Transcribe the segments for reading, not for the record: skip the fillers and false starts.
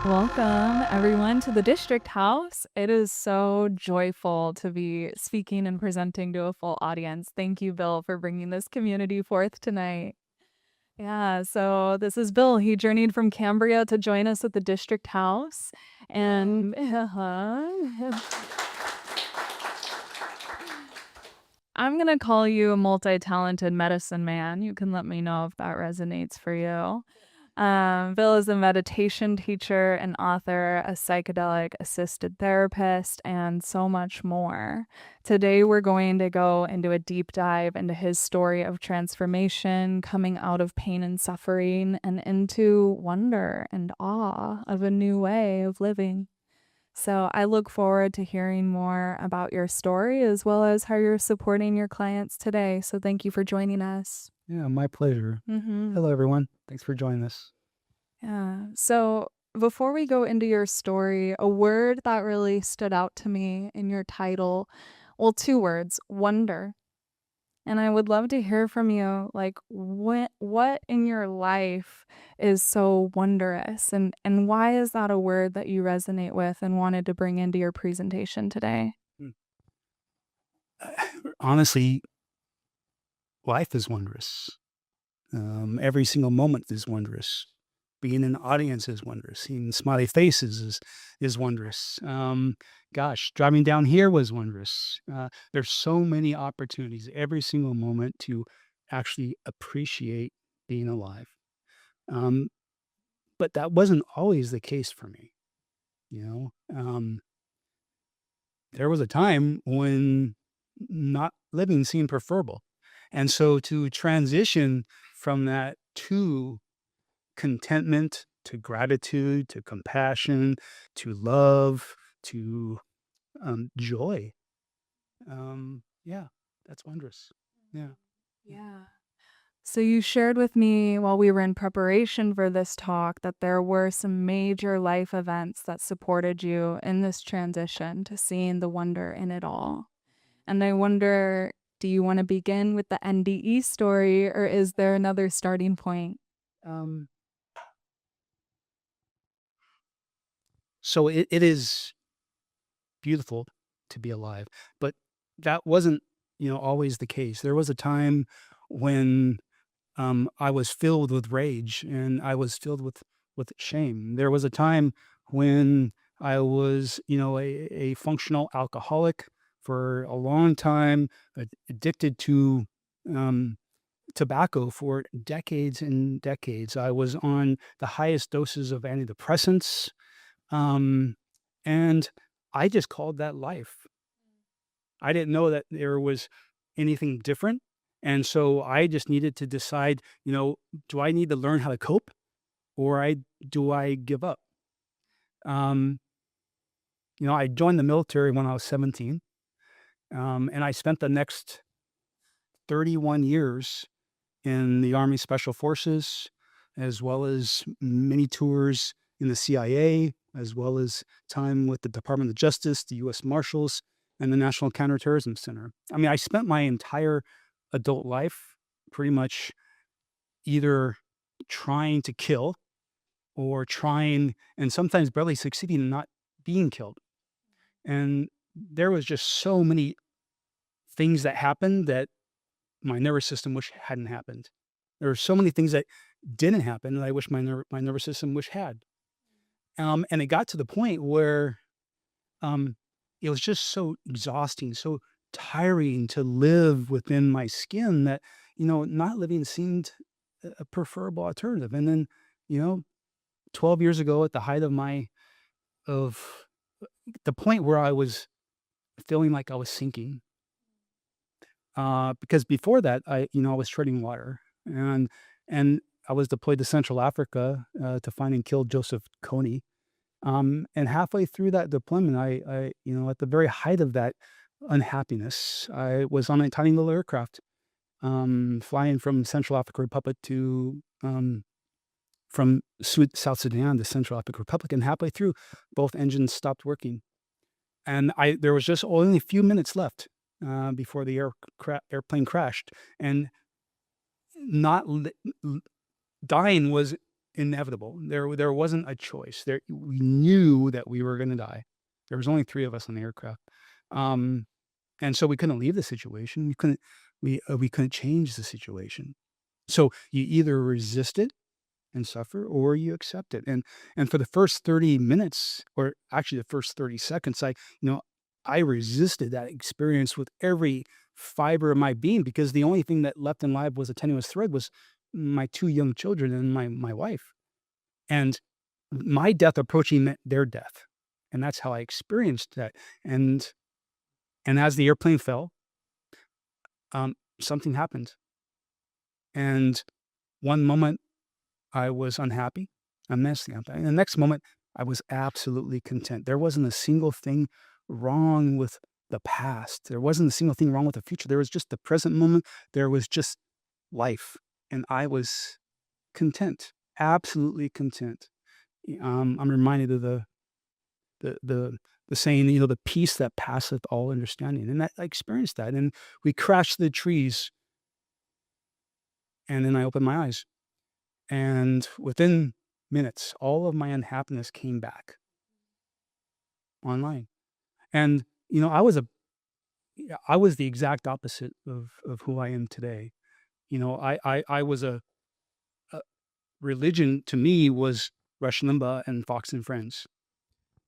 Welcome, everyone, to the District House. It is so joyful to be speaking and presenting to a full audience. Thank you, Bill, for bringing this community forth tonight. Yeah, so this is Bill. He journeyed from Cambria to join us at the District House. And I'm going to call you a multi-talented medicine man. You can let me know if that resonates for you. Bill is a meditation teacher, an author, a psychedelic assisted therapist, and so much more. Today, we're going to go into a deep dive into his story of transformation, coming out of pain and suffering, and into wonder and awe of a new way of living. So I look forward to hearing more about your story as well as how you're supporting your clients today. So thank you for joining us. Yeah, my pleasure. Hello, everyone. Thanks for joining us. Yeah. So before we go into your story, a word that really stood out to me in your title, well, two words, wonder. And I would love to hear from you, like what in your life is so wondrous, and why is that a word that you resonate with and wanted to bring into your presentation today? Mm. Honestly, life is wondrous. Every single moment is wondrous. Being in the audience is wondrous. Seeing smiley faces is wondrous. Gosh, driving down here was wondrous. There's so many opportunities every single moment to actually appreciate being alive. Um, but that wasn't always the case for me. You know, there was a time when not living seemed preferable. And so to transition from that to contentment, to gratitude, to compassion, to love, to joy. Yeah, that's wondrous. Yeah. Yeah. So you shared with me while we were in preparation for this talk that there were some major life events that supported you in this transition to seeing the wonder in it all. And I wonder, do you want to begin with the NDE story, or is there another starting point? Um, so it is beautiful to be alive, but that wasn't, always the case. There was a time when I was filled with rage and I was filled with shame. There was a time when I was, a functional alcoholic for a long time, addicted to um, tobacco for decades and decades. I was on the highest doses of antidepressants, um, and I just called that life. I didn't know that there was anything different. And so I just needed to decide, do I need to learn how to cope or do I give up? Um, I joined the military when I was 17. And I spent the next 31 years in the Army Special Forces, as well as many tours in the CIA, as well as time with the Department of Justice, the U.S. Marshals, and the National Counterterrorism Center. I mean, I spent my entire adult life pretty much either trying to kill or trying and sometimes barely succeeding in not being killed. And there was just so many things that happened that my nervous system wish hadn't happened. There were so many things that didn't happen that I wish my nervous system wish had. And it got to the point where um, it was just so exhausting, so tiring to live within my skin that not living seemed a preferable alternative. And then, you know, 12 years ago, at the height of of the point where I was feeling like I was sinking, because before that, I was treading water, and I was deployed to Central Africa to find and kill Joseph Kony. And halfway through that deployment, at the very height of that unhappiness, I was on a tiny little aircraft, flying from Central African Republic to from South Sudan to Central African Republic, and halfway through, both engines stopped working, and there was just only a few minutes left before the airplane crashed, and not li- l- dying was inevitable. There wasn't a choice. We knew that we were going to die. There was only 3 of us on the aircraft. Um, and so we couldn't leave the situation. We couldn't change the situation. So you either resist it and suffer, or you accept it. And for the first 30 minutes, or actually the first 30 seconds, I resisted that experience with every fiber of my being, because the only thing that left in life was a tenuous thread, was my 2 young children and my wife. And my death approaching meant their death. And that's how I experienced that. And as the airplane fell, something happened. And one moment I was unhappy, immensely unhappy. And the next moment, I was absolutely content. There wasn't a single thing wrong with the past. There wasn't a single thing wrong with the future. There was just the present moment. There was just life. And I was content, absolutely content. I'm reminded of the saying, the peace that passeth all understanding. And that I experienced that. And we crashed the trees. And then I opened my eyes. And within minutes, all of my unhappiness came back online. And, I was the exact opposite of who I am today. I was a religion to me was Rush Limbaugh and Fox and Friends.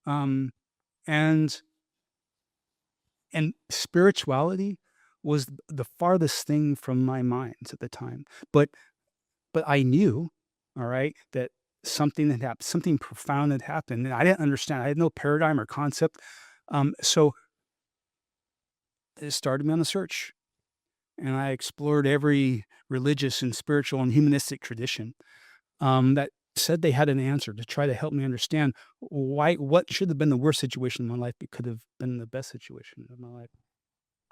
Um, and spirituality was the farthest thing from my mind at the time. But I knew, all right, that something had happened, something profound had happened, and I didn't understand. I had no paradigm or concept. So it started me on a search, and I explored every religious and spiritual and humanistic tradition that said they had an answer to try to help me understand what should have been the worst situation in my life, but could have been the best situation of my life.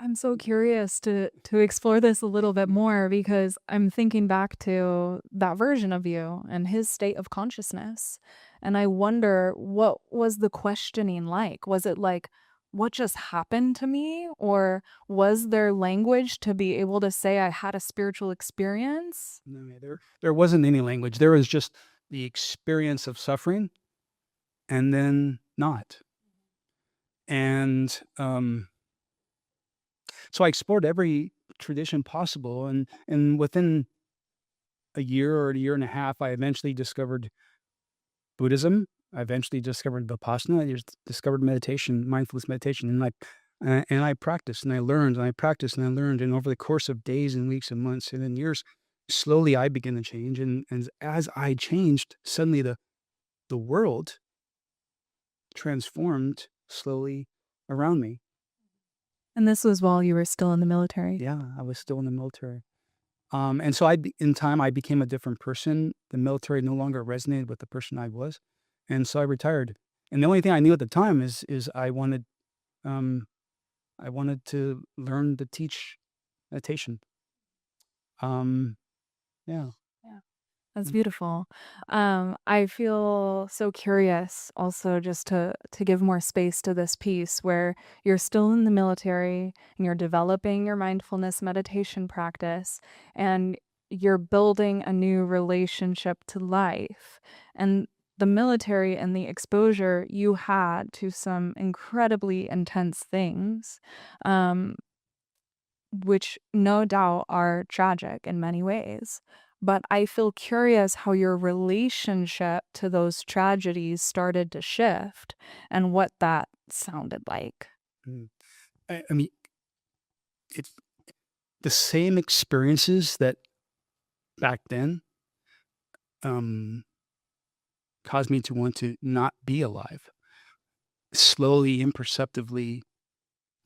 I'm so curious to explore this a little bit more because I'm thinking back to that version of you and his state of consciousness. And I wonder, what was the questioning like? Was it like, what just happened to me? Or was there language to be able to say I had a spiritual experience? No, yeah, there wasn't any language. There was just the experience of suffering, and then not. And so I explored every tradition possible, and within a year or a year and a half, I eventually discovered Buddhism. I eventually discovered Vipassana. I just discovered meditation, mindfulness meditation, and I practiced and I learned and I practiced and I learned, and over the course of days and weeks and months and then years, slowly I began to change, and as I changed, suddenly the world transformed slowly around me. And this was while you were still in the military. Yeah, I was still in the military. And so in time, I became a different person. The military no longer resonated with the person I was, and so I retired. And the only thing I knew at the time is um, I wanted to learn to teach meditation. Um, yeah. Yeah. That's beautiful. I feel so curious also just to give more space to this piece where you're still in the military and you're developing your mindfulness meditation practice and you're building a new relationship to life. And the military and the exposure you had to some incredibly intense things, um, which no doubt are tragic in many ways. But I feel curious how your relationship to those tragedies started to shift and what that sounded like. Mm. I mean, it's the same experiences that back then um, caused me to want to not be alive. Slowly, imperceptibly,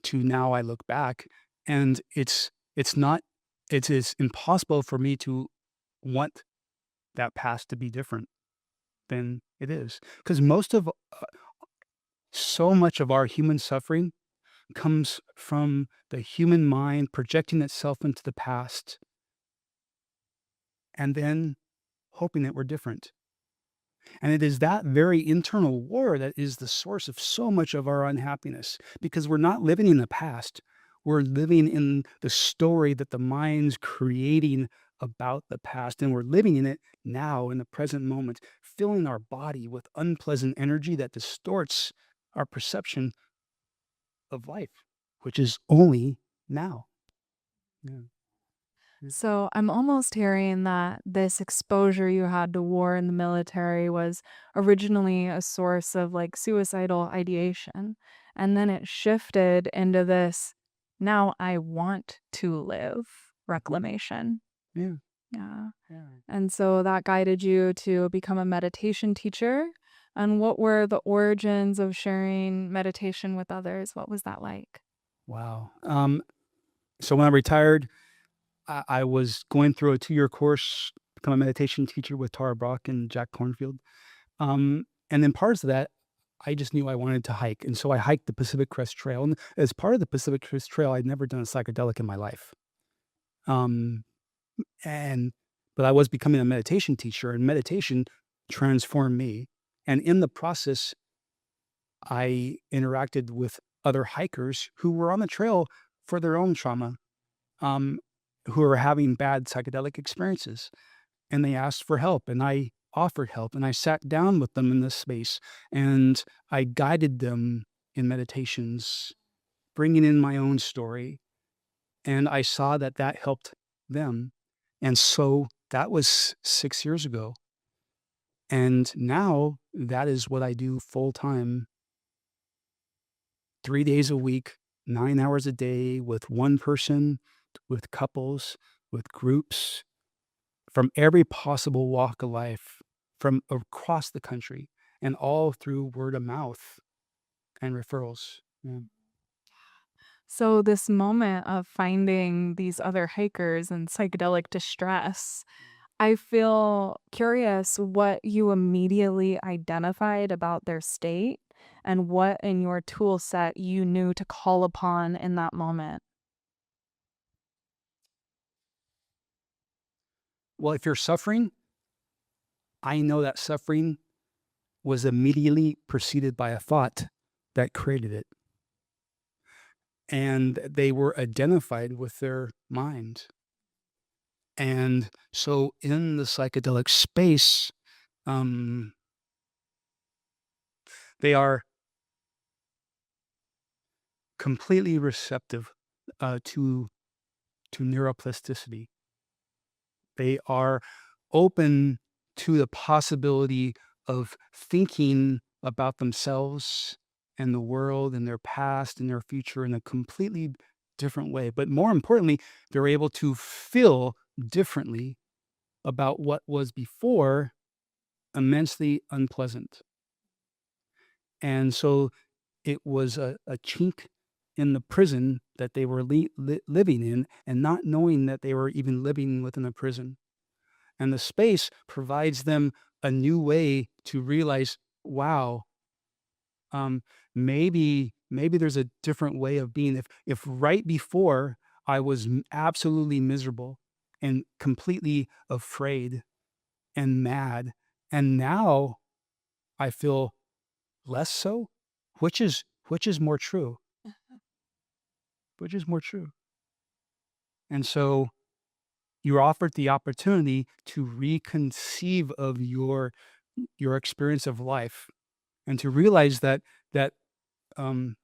to now I look back, and it's not it is impossible for me to want that past to be different than it is, because so much of our human suffering comes from the human mind projecting itself into the past and then hoping that we're different. And it is that very internal war that is the source of so much of our unhappiness, because we're not living in the past. We're living in the story that the mind's creating about the past, and we're living in it now in the present moment, filling our body with unpleasant energy that distorts our perception of life, which is only now. Yeah. Yeah. So I'm almost hearing that this exposure you had to war in the military was originally a source of like suicidal ideation. And then it shifted into this now I want to live reclamation. Yeah. Yeah. Yeah. And so that guided you to become a meditation teacher. And what were the origins of sharing meditation with others? What was that like? Wow. So when I retired, I was going through a 2-year course, become a meditation teacher with Tara Brach and Jack Cornfield. And then parts of that, I just knew I wanted to hike. And so I hiked the Pacific Crest Trail. And as part of the Pacific Crest Trail, I'd never done a psychedelic in my life. Um, and but I was becoming a meditation teacher, and meditation transformed me. And in the process, I interacted with other hikers who were on the trail for their own trauma, um, who were having bad psychedelic experiences. And they asked for help, and I offered help, and I sat down with them in this space, and I guided them in meditations, bringing in my own story, and I saw that that helped them. And so that was 6 years ago, and now that is what I do full time, 3 days a week, 9 hours a day with one person, with couples, with groups, from every possible walk of life, from across the country, and all through word of mouth and referrals. Yeah. So, this moment of finding these other hikers in psychedelic distress, I feel curious what you immediately identified about their state and what in your tool set you knew to call upon in that moment. Well, if you're suffering, I know that suffering was immediately preceded by a thought that created it. And they were identified with their mind. And so in the psychedelic space, um, they are completely receptive to neuroplasticity. They are open to the possibility of thinking about themselves and the world and their past and their future in a completely different way. But more importantly, they're able to feel differently about what was before immensely unpleasant. And so it was a chink in the prison that they were living in, and not knowing that they were even living within a prison. And the space provides them a new way to realize, wow, um, maybe there's a different way of being. If right before I was absolutely miserable and completely afraid and mad, and now I feel less so, which is more true? Which is more true? And so you're offered the opportunity to reconceive of your experience of life, and to realize that um,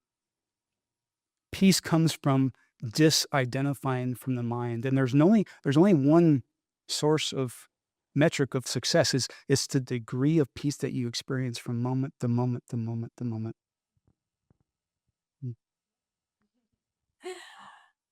peace comes from disidentifying from the mind. And there's only one source of metric of success is the degree of peace that you experience from moment to moment to moment to moment. Mm.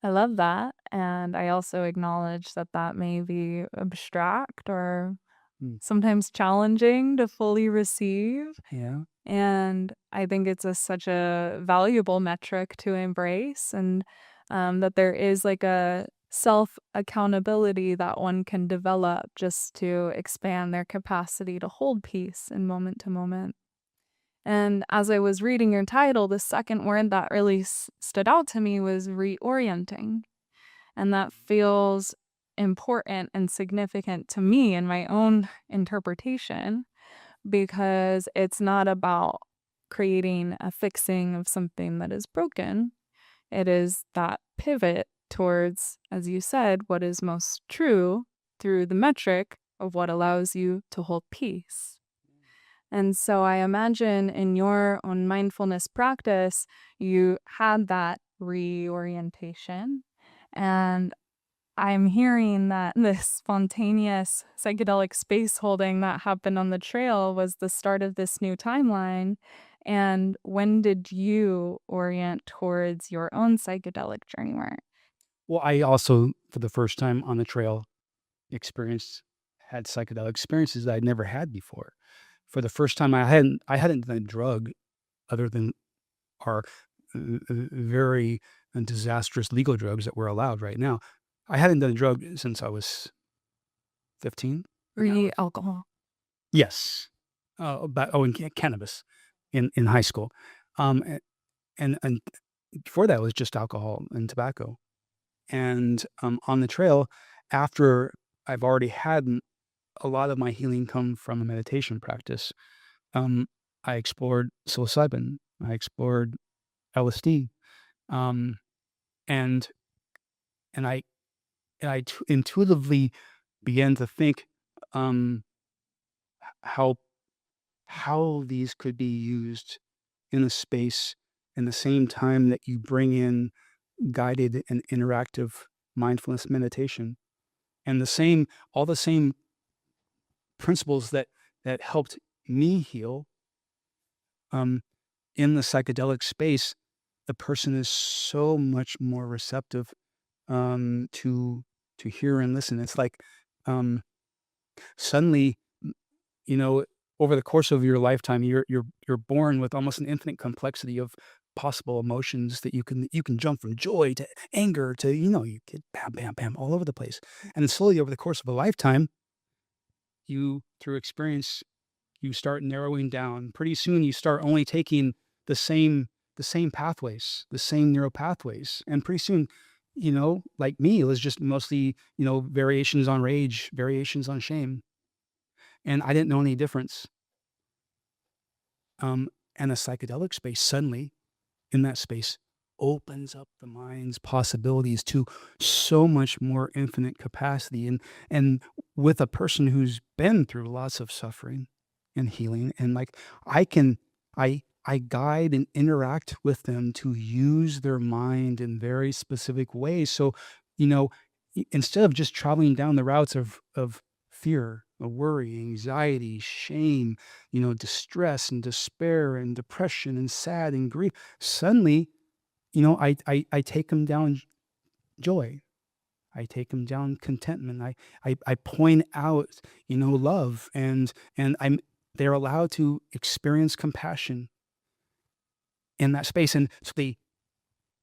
I love that. And I also acknowledge that that may be abstract or Mm. sometimes challenging to fully receive. Yeah. And I think it's such a valuable metric to embrace, and that there is like a self accountability that one can develop just to expand their capacity to hold peace in moment to moment. And as I was reading your title, the second word that really stood out to me was reorienting. And that feels important and significant to me in my own interpretation because it's not about creating a fixing of something that is broken. It is that pivot towards, as you said, what is most true through the metric of what allows you to hold peace. And so I imagine in your own mindfulness practice, you had that reorientation. And I'm hearing that this spontaneous psychedelic space holding that happened on the trail was the start of this new timeline. And when did you orient towards your own psychedelic journey, Mark? Well, I also, for the first time on the trail, had psychedelic experiences that I'd never had before. For the first time, I hadn't done a drug other than our very disastrous legal drugs that we're allowed right now. I hadn't done a drug since I was 15. Alcohol. Yes. Cannabis in high school. Um, and before that was just alcohol and tobacco. And on the trail, after I've already had a lot of my healing come from a meditation practice, um, I explored psilocybin, I explored LSD, um, and and intuitively began to think um, how these could be used in a space in the same time that you bring in guided and interactive mindfulness meditation, and all the same principles that helped me heal um, in the psychedelic space. The person is so much more receptive to hear and listen. It's like um, suddenly, you know, over the course of your lifetime, you're born with almost an infinite complexity of possible emotions that you can jump from joy to anger to you get bam bam bam all over the place, and then slowly over the course of a lifetime, you through experience you start narrowing down. Pretty soon, you start only taking the same pathways, the same neural pathways, and pretty soon, like me, it was just mostly variations on rage, variations on shame, and I didn't know any difference. And the psychedelic space suddenly, in that space, opens up the mind's possibilities to so much more infinite capacity, and with a person who's been through lots of suffering and healing, and like I guide and interact with them to use their mind in very specific ways. So, you know, instead of just traveling down the routes of fear, of worry, anxiety, shame, distress and despair and depression and sad and grief, suddenly, I take them down joy. I take them down contentment. I point out, love, and they're allowed to experience compassion in that space. And so they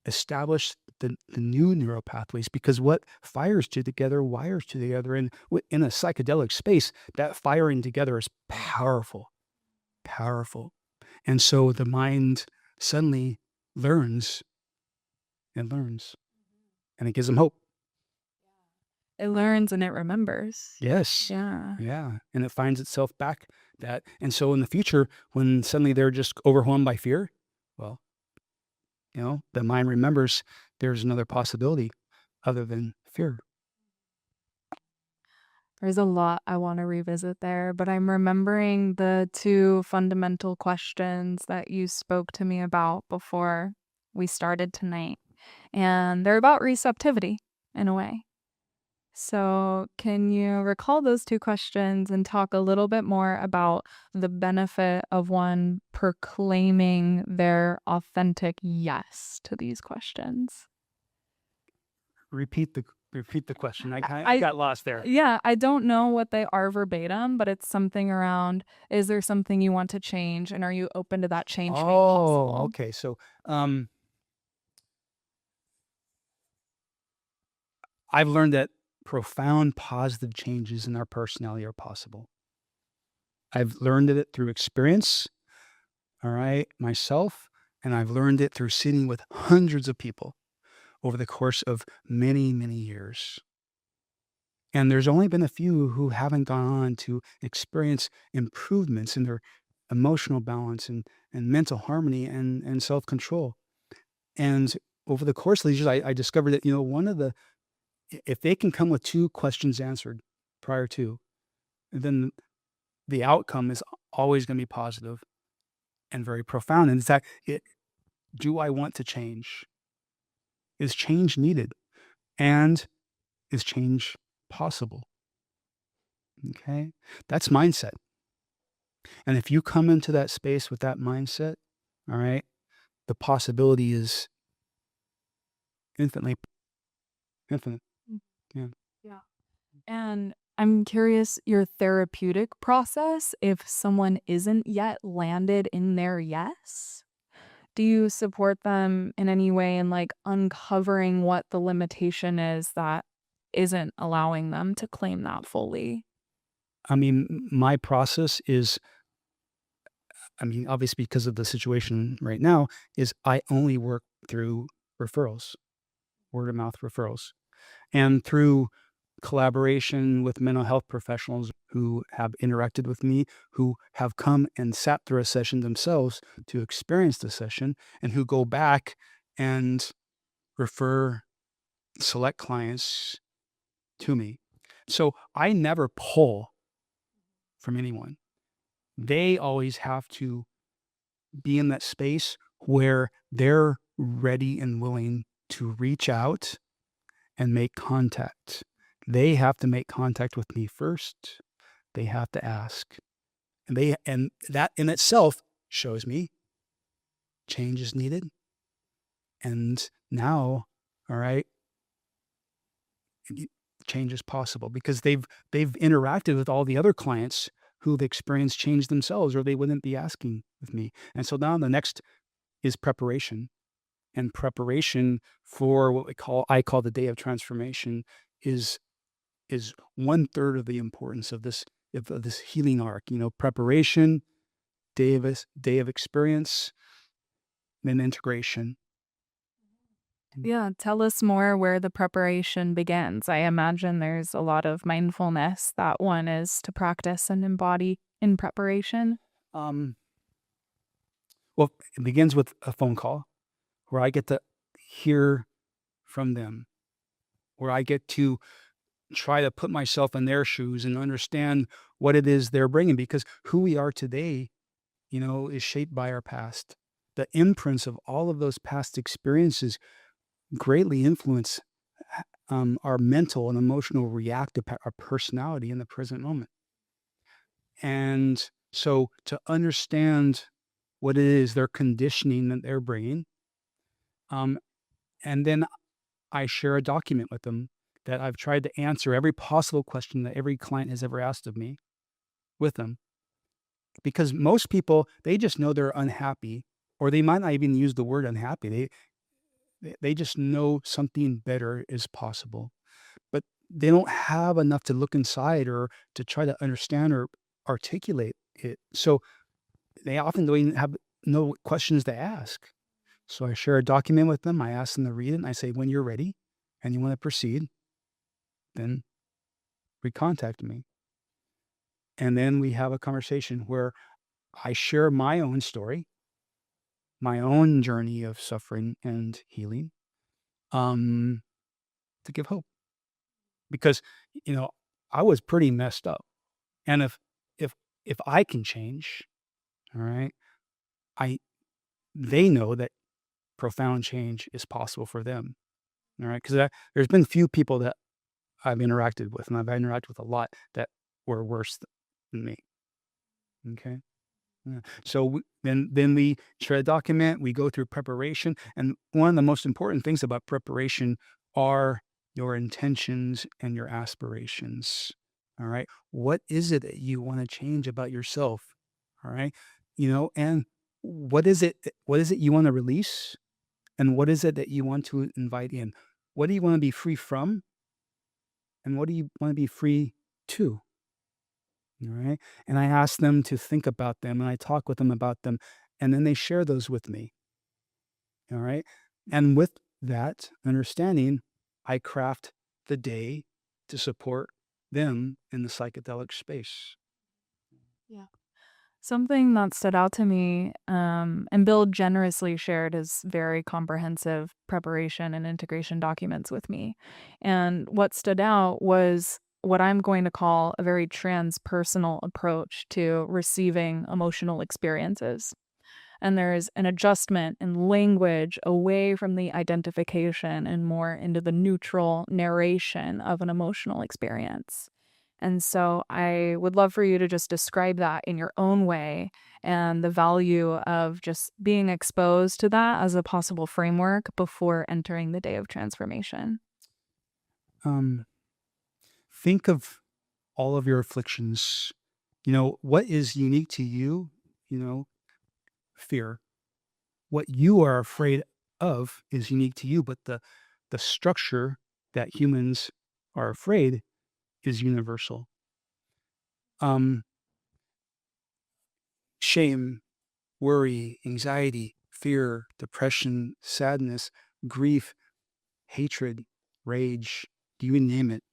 establish the new neural pathways, because what fires two together wires two together. And in a psychedelic space, that firing together is powerful, powerful. And so the mind suddenly learns and learns, and it gives them hope. It learns and it remembers. Yes. Yeah. Yeah. And it finds itself back that. And so in the future, when suddenly they're just overwhelmed by fear, well, the mind remembers there's another possibility other than fear. There's a lot I want to revisit there, but I'm remembering the two fundamental questions that you spoke to me about before we started tonight. And they're about receptivity in a way. So, can you recall those two questions and talk a little bit more about the benefit of one proclaiming their authentic yes to these questions? Repeat the question. I I got lost there. Yeah, I don't know what they are verbatim, but it's something around, is there something you want to change and are you open to that change being Oh, possible? okay. So, um, I've learned that profound positive changes in our personality are possible. I've learned it through experience, all right, myself, and I've learned it through sitting with hundreds of people over the course of many, many years. And there's only been a few who haven't gone on to experience improvements in their emotional balance and mental harmony and self-control. And over the course of these years, I discovered that, one of if they can come with two questions answered, prior to, then the outcome is always going to be positive and very profound. And it's that, do I want to change? Is change needed? And is change possible? Okay. That's mindset. And if you come into that space with that mindset, all right, the possibility is infinitely infinite. Mm. Yeah. Yeah. And I'm curious your therapeutic process if someone isn't yet landed in their yes. Do you support them in any way in like uncovering what the limitation is that isn't allowing them to claim that fully? I mean, my process is, I mean, obviously because of the situation right now, is I only work through referrals, word of mouth referrals, and through collaboration with mental health professionals who have interacted with me, who have come and sat through a session themselves to experience the session, and who go back and refer select clients to me. So I never pull from anyone. They always have to be in that space where they're ready and willing to reach out and make contact. They have to make contact with me first. They have to ask. And that in itself shows me change is needed. And now, all right, y- change is possible because they've interacted with all the other clients who've experienced change themselves, or they wouldn't be asking with me. And so now the next is preparation. And preparation for what I call the day of transformation is one third of the importance of this healing arc. Preparation, day of experience, then integration. Yeah, tell us more where the preparation begins. I imagine there's a lot of mindfulness that one is to practice and embody in preparation. Um, well, it begins with a phone call where I get to hear from them, where I get to try to put myself in their shoes and understand what it is they're bringing, because who we are today, is shaped by our past. The imprints of all of those past experiences greatly influence our mental and emotional reactive, our personality in the present moment. And so to understand what it is they're conditioning that they're bringing, um, and then I share a document with them that I've tried to answer every possible question that every client has ever asked of me with them. Because most people, they just know they're unhappy, or they might not even use the word unhappy. They just know something better is possible, but they don't have enough to look inside or to try to understand or articulate it. So they often don't even have no questions to ask. So I share a document with them. I ask them to read it, and I say, when you're ready and you want to proceed, then recontact me. And then we have a conversation where I share my own story, my own journey of suffering and healing, um, to give hope. Because, you know, I was pretty messed up. And if if I can change, all right, I they know that profound change is possible for them. All right. Because there's been few people that I've interacted with, and I've interacted with a lot that were worse than me. Okay. Yeah. So then we shred a document, we go through preparation, and one of the most important things about preparation are your intentions and your aspirations. All right. What is it that you want to change about yourself? All right. And what is it you want to release? And what is it that you want to invite in? What do you want to be free from? And what do you want to be free to? All right. And I ask them to think about them, and I talk with them about them, and then they share those with me. All right. And with that understanding, I craft the day to support them in the psychedelic space. Yeah. Something that stood out to me, and Bill generously shared his very comprehensive preparation and integration documents with me. And what stood out was what I'm going to call a very transpersonal approach to receiving emotional experiences. And there's an adjustment in language away from the identification and more into the neutral narration of an emotional experience. And so I would love for you to just describe that in your own way and the value of just being exposed to that as a possible framework before entering the day of transformation. Um, think of all of your afflictions. What is unique to you? You know, fear. What you are afraid of is unique to you, but the structure that humans are afraid is universal. Um, Shame, worry, anxiety, fear, depression, sadness, grief, hatred, rage, you name it.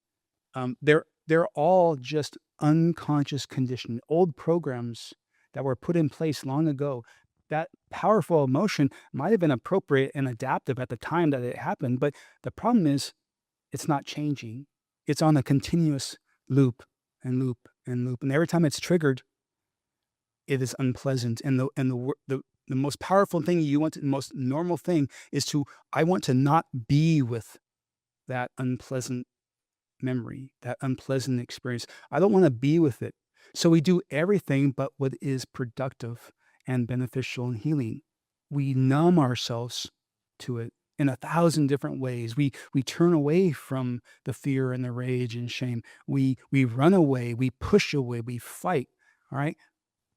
They're all just unconscious conditioning, old programs that were put in place long ago. That powerful emotion might have been appropriate and adaptive at the time that it happened, but the problem is it's not changing. It's on a continuous loop and loop and loop, and every time it's triggered, it is unpleasant. And the most powerful thing you want, the most normal thing, is to I want to not be with that unpleasant memory, that unpleasant experience. I don't want to be with it. So we do everything but what is productive and beneficial and healing. We numb ourselves to it in 1,000 different ways. We turn away from the fear and the rage and shame. We run away, we push away, we fight. All right.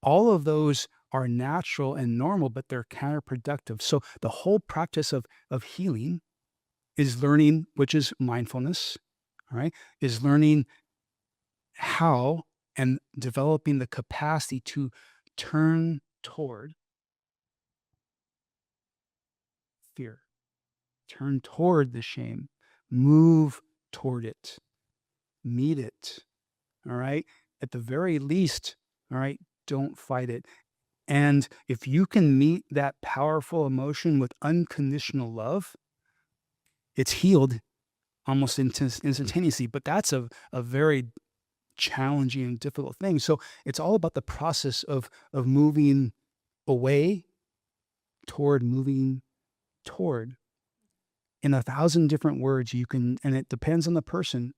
All of those are natural and normal, but they're counterproductive. So the whole practice of healing is learning, which is mindfulness, all right, is learning how and developing the capacity to turn toward fear, turn toward the shame, move toward it, meet it. All right. At the very least, all right, don't fight it. And if you can meet that powerful emotion with unconditional love, it's healed almost instantaneously. But that's a very challenging and difficult thing. So it's all about the process of moving away toward moving toward. In 1,000 different words, you can, and it depends on the person,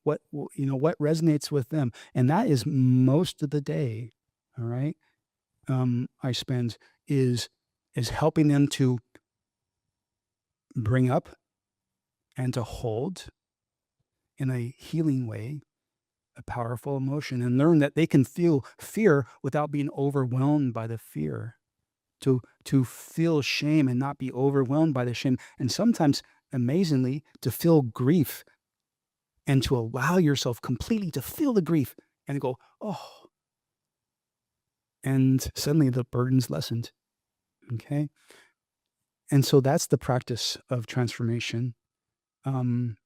what resonates with them. And that is most of the day. All right. I spend is is helping them to bring up and to hold in a healing way a powerful emotion and learn that they can feel fear without being overwhelmed by the fear. To feel shame and not be overwhelmed by the shame, and sometimes, amazingly, to feel grief and to allow yourself completely to feel the grief and go, oh, and suddenly the burden's lessened. Okay. And so that's the practice of transformation. Um,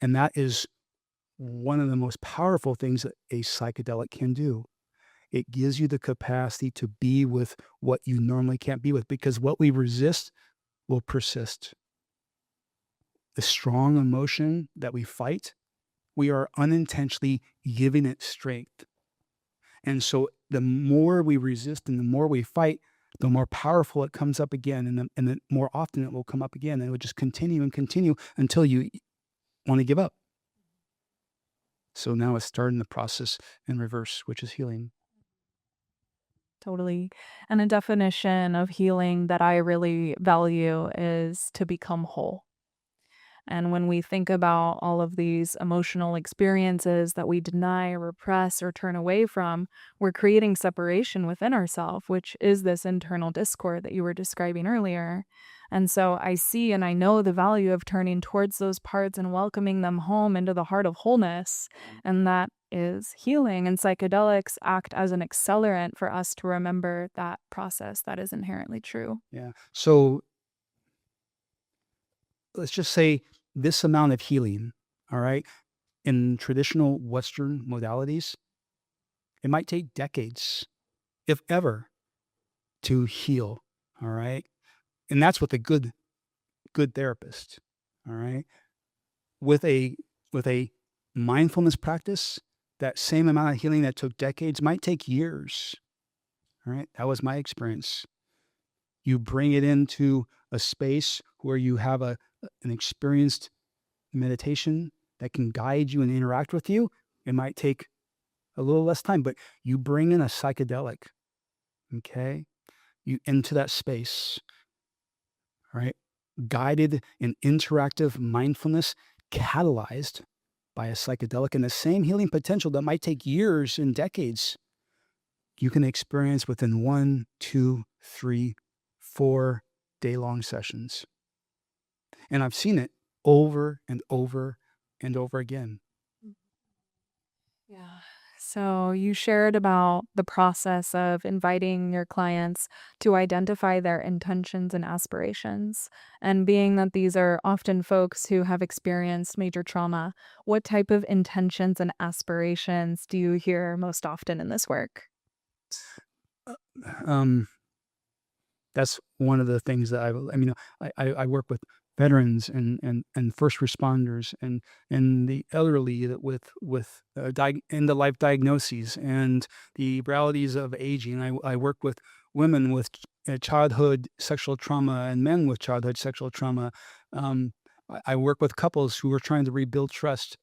and that is one of the most powerful things that a psychedelic can do. It gives you the capacity to be with what you normally can't be with, because what we resist will persist. The strong emotion that we fight, we are unintentionally giving it strength. And so the more we resist and the more we fight, the more powerful it comes up again. And the more often it will come up again. And it will just continue and continue until you want to give up. So now it's starting the process in reverse, which is healing. Totally. And a definition of healing that I really value is to become whole. And when we think about all of these emotional experiences that we deny, repress, or turn away from, we're creating separation within ourselves, which is this internal discord that you were describing earlier. And so I see and I know the value of turning towards those parts and welcoming them home into the heart of wholeness. And that is healing. And psychedelics act as an accelerant for us to remember that process that is inherently true. Yeah. So let's just say this amount of healing, all right, in traditional Western modalities, it might take decades, if ever, to heal. All right. And that's with a good therapist. All right. With a with a mindfulness practice, that same amount of healing that took decades might take years. All right. That was my experience. You bring it into a space where you have an experienced meditation that can guide you and interact with you. It might take a little less time, but you bring in a psychedelic, okay? You into that space, right? Guided and interactive mindfulness catalyzed by a psychedelic, and the same healing potential that might take years and decades, you can experience within 1, 2, 3, 4 day-long sessions. And I've seen it over and over and over again. Yeah. So you shared about the process of inviting your clients to identify their intentions and aspirations. And being that these are often folks who have experienced major trauma, what type of intentions and aspirations do you hear most often in this work? Um, that's one of the things that I mean, I work with veterans and first responders and the elderly that with end of life diagnoses and the realities of aging. I work with women with childhood sexual trauma and men with childhood sexual trauma. I work with couples who are trying to rebuild trust.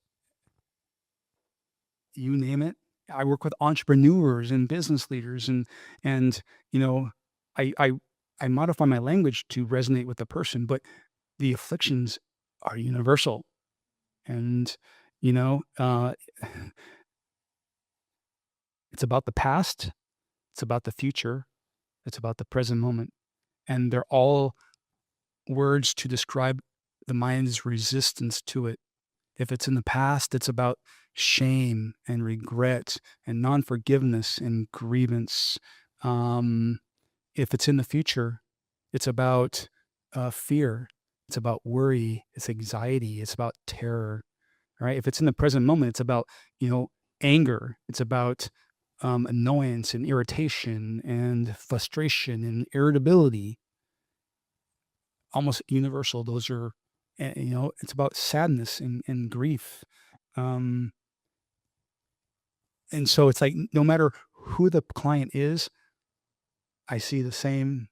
You name it. I work with entrepreneurs and business leaders and you know, I I I modify my language to resonate with the person, but the afflictions are universal. And you know, it's about the past, it's about the future, it's about the present moment, and they're all words to describe the mind's resistance to it. If it's in the past, it's about shame and regret and non-forgiveness and grievance. Um, if it's in the future, it's about fear. It's about worry. It's anxiety. It's about terror. Right? If it's in the present moment, it's about anger. It's about annoyance and irritation and frustration and irritability. Almost universal. Those are, it's about sadness and grief. Um, and so it's like no matter who the client is, I see the same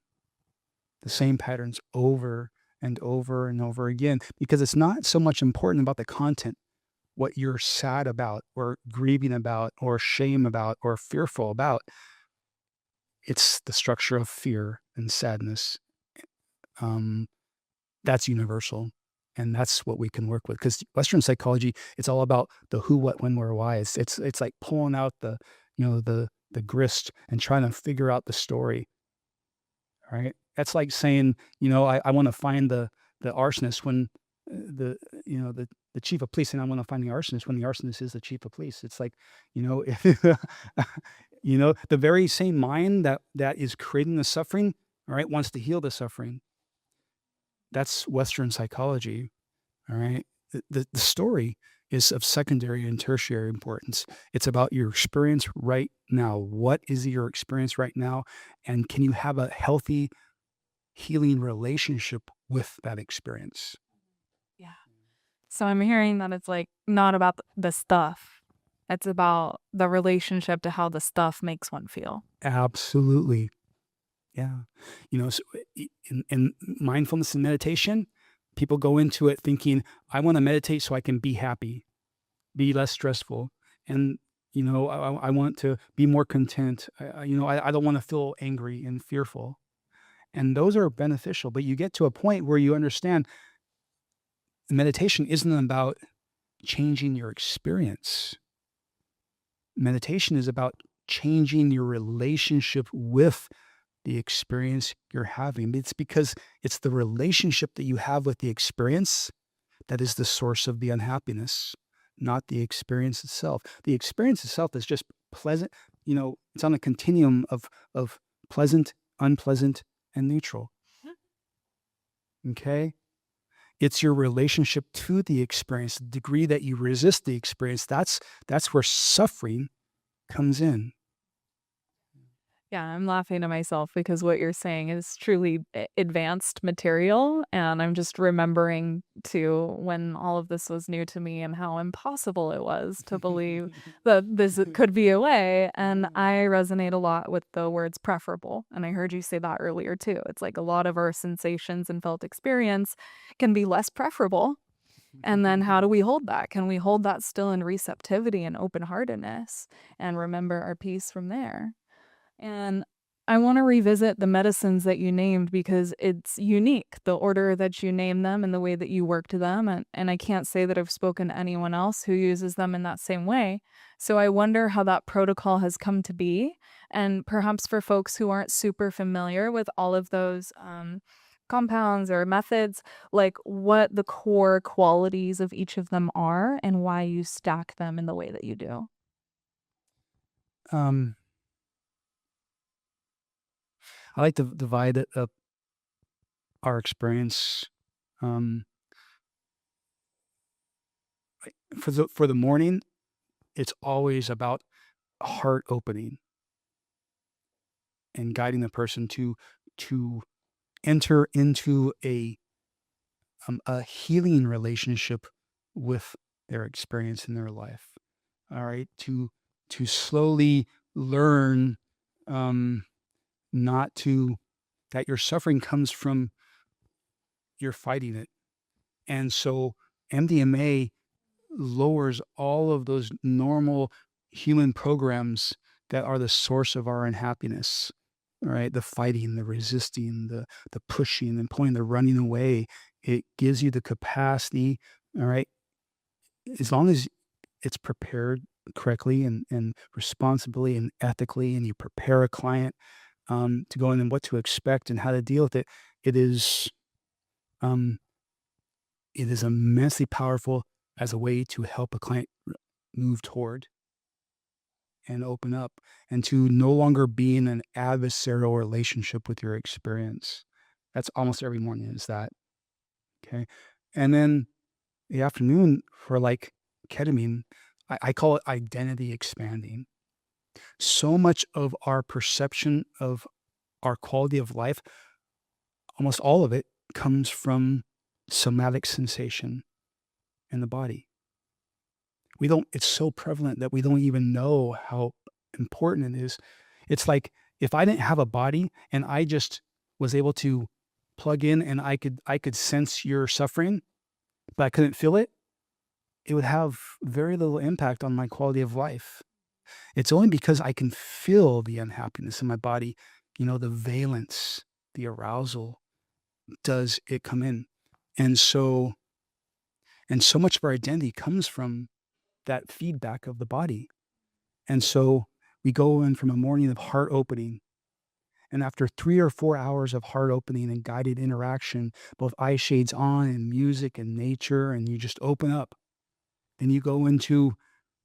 patterns over and over and over again because it's not so much important about the content, what you're sad about or grieving about or shame about or fearful about. It's the structure of fear and sadness. Um, that's universal. And that's what we can work with because Western psychology, it's all about the who, what, when, where, why. It's like pulling out the grist and trying to figure out the story. Right? That's like saying, I wanna find the arsonist when, the chief of police, and I wanna find the arsonist when the arsonist is the chief of police. It's like, if the very same mind that is creating the suffering, all right, wants to heal the suffering. That's Western psychology, all right? The story is of secondary and tertiary importance. It's about your experience right now. What is your experience right now? And can you have a healthy healing relationship with that experience? Yeah. So I'm hearing that it's like not about the stuff. It's about the relationship to how the stuff makes one feel. Absolutely. Yeah. So in mindfulness and meditation, people go into it thinking, I want to meditate so I can be happy, be less stressful. And, I want to be more content. I don't want to feel angry and fearful. And those are beneficial. But you get to a point where you understand meditation isn't about changing your experience. Meditation is about changing your relationship with the experience you're having. It's because it's the relationship that you have with the experience that is the source of the unhappiness, not the experience itself. The experience itself is just pleasant, it's on a continuum of pleasant, unpleasant, and neutral. Okay? It's your relationship to the experience, the degree that you resist the experience. That's where suffering comes in. Yeah, I'm laughing to myself because what you're saying is truly advanced material. And I'm just remembering to when all of this was new to me and how impossible it was to believe that this could be a way. And I resonate a lot with the words preferable. And I heard you say that earlier too. It's like a lot of our sensations and felt experience can be less preferable. And then how do we hold that? Can we hold that still in receptivity and open heartedness and remember our peace from there? And I want to revisit the medicines that you named because it's unique, the order that you name them and the way that you work to them. And I can't say that I've spoken to anyone else who uses them in that same way. So I wonder how that protocol has come to be. And perhaps for folks who aren't super familiar with all of those compounds or methods, like what the core qualities of each of them are and why you stack them in the way that you do. Um, I like to divide it up our experience. Um, for the morning, it's always about heart opening and guiding the person to enter into a healing relationship with their experience in their life. All right, to slowly learn, um, not to that your suffering comes from you're fighting it, and so MDMA lowers all of those normal human programs that are the source of our unhappiness. All right, the fighting, the resisting, the pushing and pulling, the running away. It gives you the capacity, all right, as long as it's prepared correctly and responsibly and ethically, and you prepare a client to go in and what to expect and how to deal with it. It is um, it is immensely powerful as a way to help a client move toward and open up and to no longer be in an adversarial relationship with your experience. That's almost every morning is that. Okay. And then the afternoon for like ketamine, I call it identity expanding. So much of our perception of our quality of life, almost all of it, comes from somatic sensation in the body. We don't, it's so prevalent that we don't even know how important it is. It's like if I didn't have a body and I just was able to plug in and I could sense your suffering, but I couldn't feel it, it would have very little impact on my quality of life. It's only because I can feel the unhappiness in my body, the valence, the arousal, does it come in. And so much of our identity comes from that feedback of the body. And so we go in from a morning of heart opening. And after 3 or 4 hours of heart opening and guided interaction, both eye shades on and music and nature, and you just open up, then you go into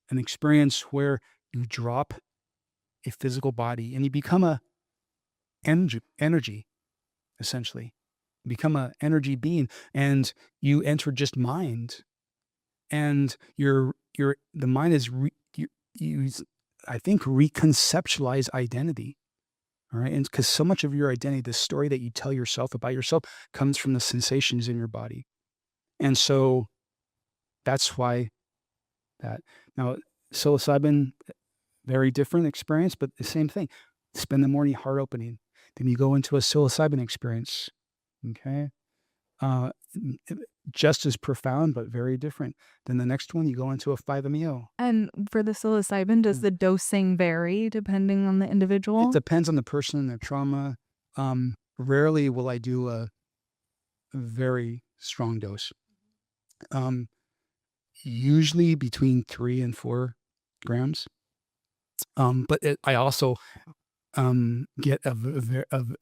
an experience where you drop a physical body and you become a energy essentially. You become a energy being and you enter just mind. And the mind is you I think reconceptualize identity. All right. And because so much of your identity, the story that you tell yourself about yourself comes from the sensations in your body. And so that's why that now psilocybin, very different experience, but the same thing. Spend the morning heart opening. Then you go into a psilocybin experience. Okay. Uh, m- m- just as profound, but very different. Then the next one, you go into a 5-MeO. And for the psilocybin, does Yeah. the dosing vary depending on the It individual? depends on the person and their trauma. Rarely will I do a very strong dose. Um, Usually between 3 and 4 grams. I also get a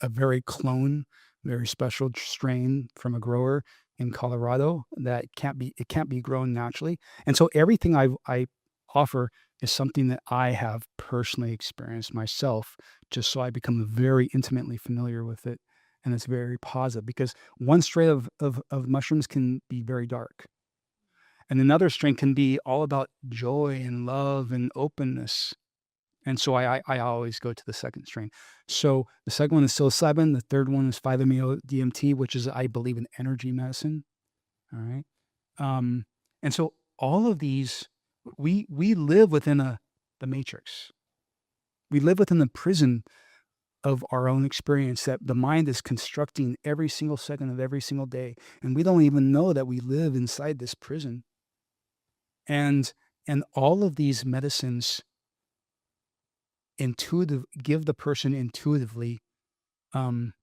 very clone, very special strain from a grower in Colorado that can't be grown naturally. And so everything I offer is something that I have personally experienced myself, just so I become very intimately familiar with it. And it's very positive because one strain of mushrooms can be very dark. And another strain can be all about joy and love and openness. And so I always go to the second strain. So the second one is psilocybin. The third one is 5-MeO-DMT, which is, I believe, in energy medicine. All right. Um, and so all of these, we live within the matrix. We live within the prison of our own experience that the mind is constructing every single second of every single day, and we don't even know that we live inside this prison. And all of these medicines give the person intuitively um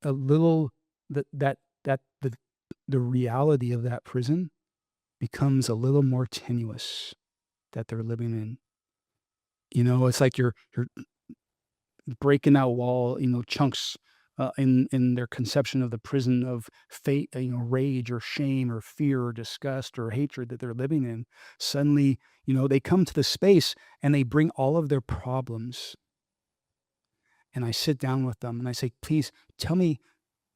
a little that the reality of that prison becomes a little more tenuous that they're living in. It's like you're breaking out chunks in their conception of the prison of fate, rage or shame or fear or disgust or hatred that they're living in. Suddenly, they come to the space and they bring all of their problems. And I sit down with them and I say, please tell me.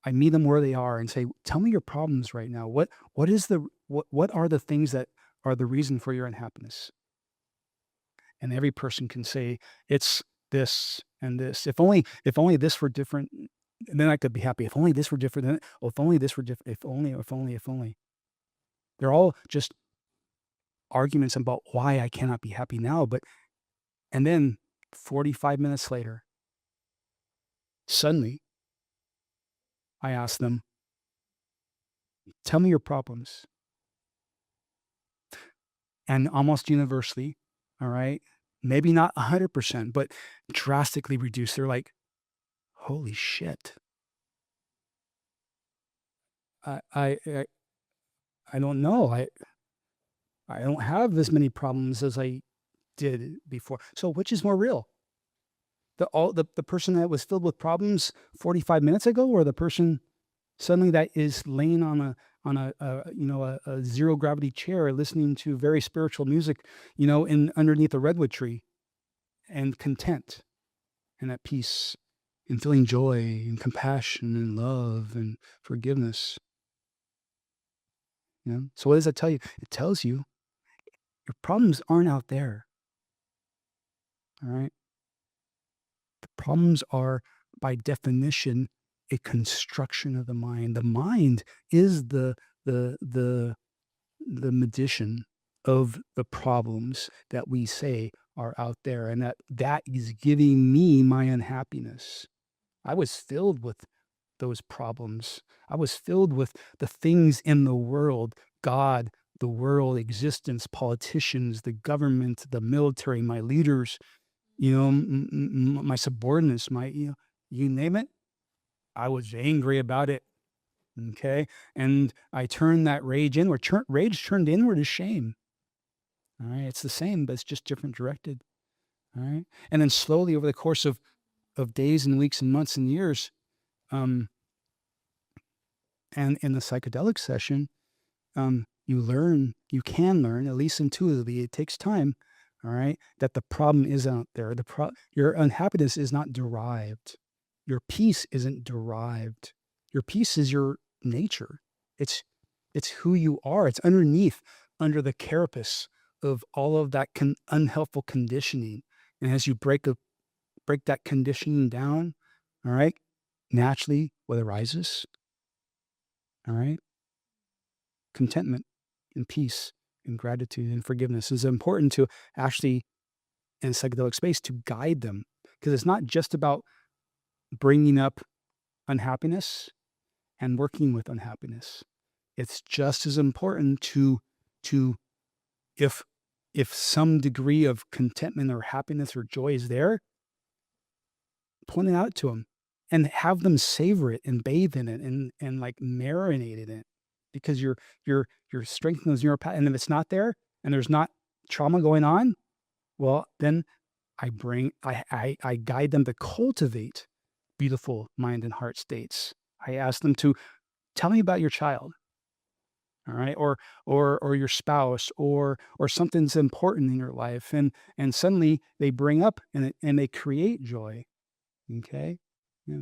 I meet them where they are and say, tell me your problems right now. What are the things that are the reason for your unhappiness? And every person can say, it's this and this. If only this were different, then I could be happy. If only this were different, then oh, if only this were different, if only. They're all just arguments about why I cannot be happy now. And then 45 minutes later, suddenly I ask them, tell me your problems. And almost universally, all right, maybe not 100%, but drastically reduced. They're like, holy shit. I I I, I don't know. I don't have as many problems as I did before. So which is more real? The person that was filled with problems 45 minutes ago, or the person suddenly that is laying on a zero gravity chair listening to very spiritual music, in underneath a redwood tree, and content and at peace and feeling joy and compassion and love and forgiveness. So what does that tell you? It tells you your problems aren't out there. All right. The problems are, by definition, a construction of the mind. The mind is the magician of the problems that we say are out there, and that is giving me my unhappiness. I was filled with those problems. I was filled with the things in the world, God, the world, existence, politicians, the government, the military, my leaders, my subordinates, you name it. I was angry about it. Okay. And I turned that rage inward. Rage turned inward is shame. All right. It's the same, but it's just different directed. All right. And then slowly over the course of days and weeks and months and years, um, and in the psychedelic session, you can learn, at least intuitively, it takes time, all right, that the problem is out there. Your unhappiness is not derived. Your peace isn't derived. Your peace is your nature. It's it's who you are. It's under the carapace of all of that unhelpful conditioning. And as you break that conditioning down, all right, naturally what arises, all right, contentment and peace and gratitude and forgiveness is important to actually, in a psychedelic space, to guide them, because it's not just about bringing up unhappiness and working with unhappiness. It's just as important to if some degree of contentment or happiness or joy is there, point it out to them and have them savor it and bathe in it and like marinate in it, because you're strengthening those neural pathways. And if it's not there and there's not trauma going on, well, then I guide them to cultivate beautiful mind and heart states. I ask them to tell me about your child, all right, or your spouse, or something's important in your life, and suddenly they bring up and they create joy. Okay, yeah.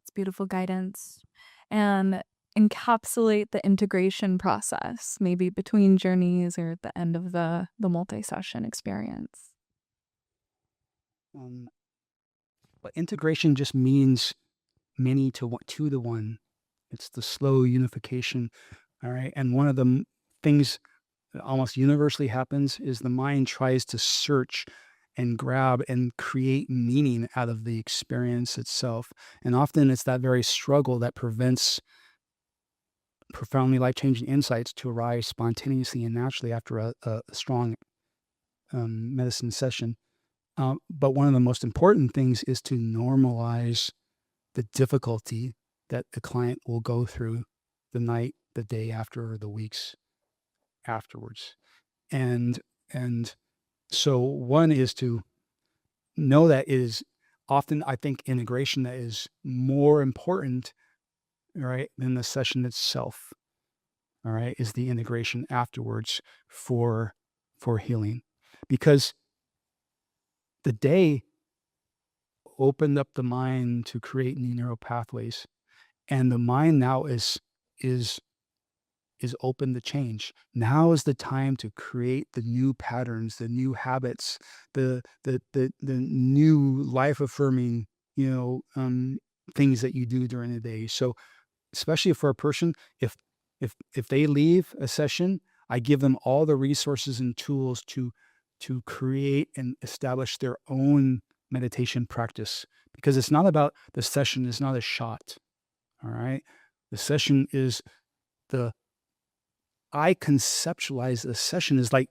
It's beautiful guidance. And encapsulate the integration process, maybe between journeys or at the end of the multi-session experience? Um, but integration just means many to one, two to one. It's the slow unification. All right. And one of the things that almost universally happens is the mind tries to search and grab and create meaning out of the experience itself. And often it's that very struggle that prevents profoundly life changing insights to arise spontaneously and naturally after a strong medicine session. But one of the most important things is to normalize the difficulty that the client will go through the night, the day after, or the weeks afterwards. And and so one is to know that it is often, I think, integration that is more important, right, than the session itself. All right, is the integration afterwards for healing, because the day opened up the mind to create new neural pathways, and the mind now is is open to change. Now is the time to create the new patterns, the new habits, the new life affirming, things that you do during the day. So especially for a person, if they leave a session, I give them all the resources and tools to create and establish their own meditation practice, because it's not about the session is not a shot. All right. The session is the I conceptualize the session as like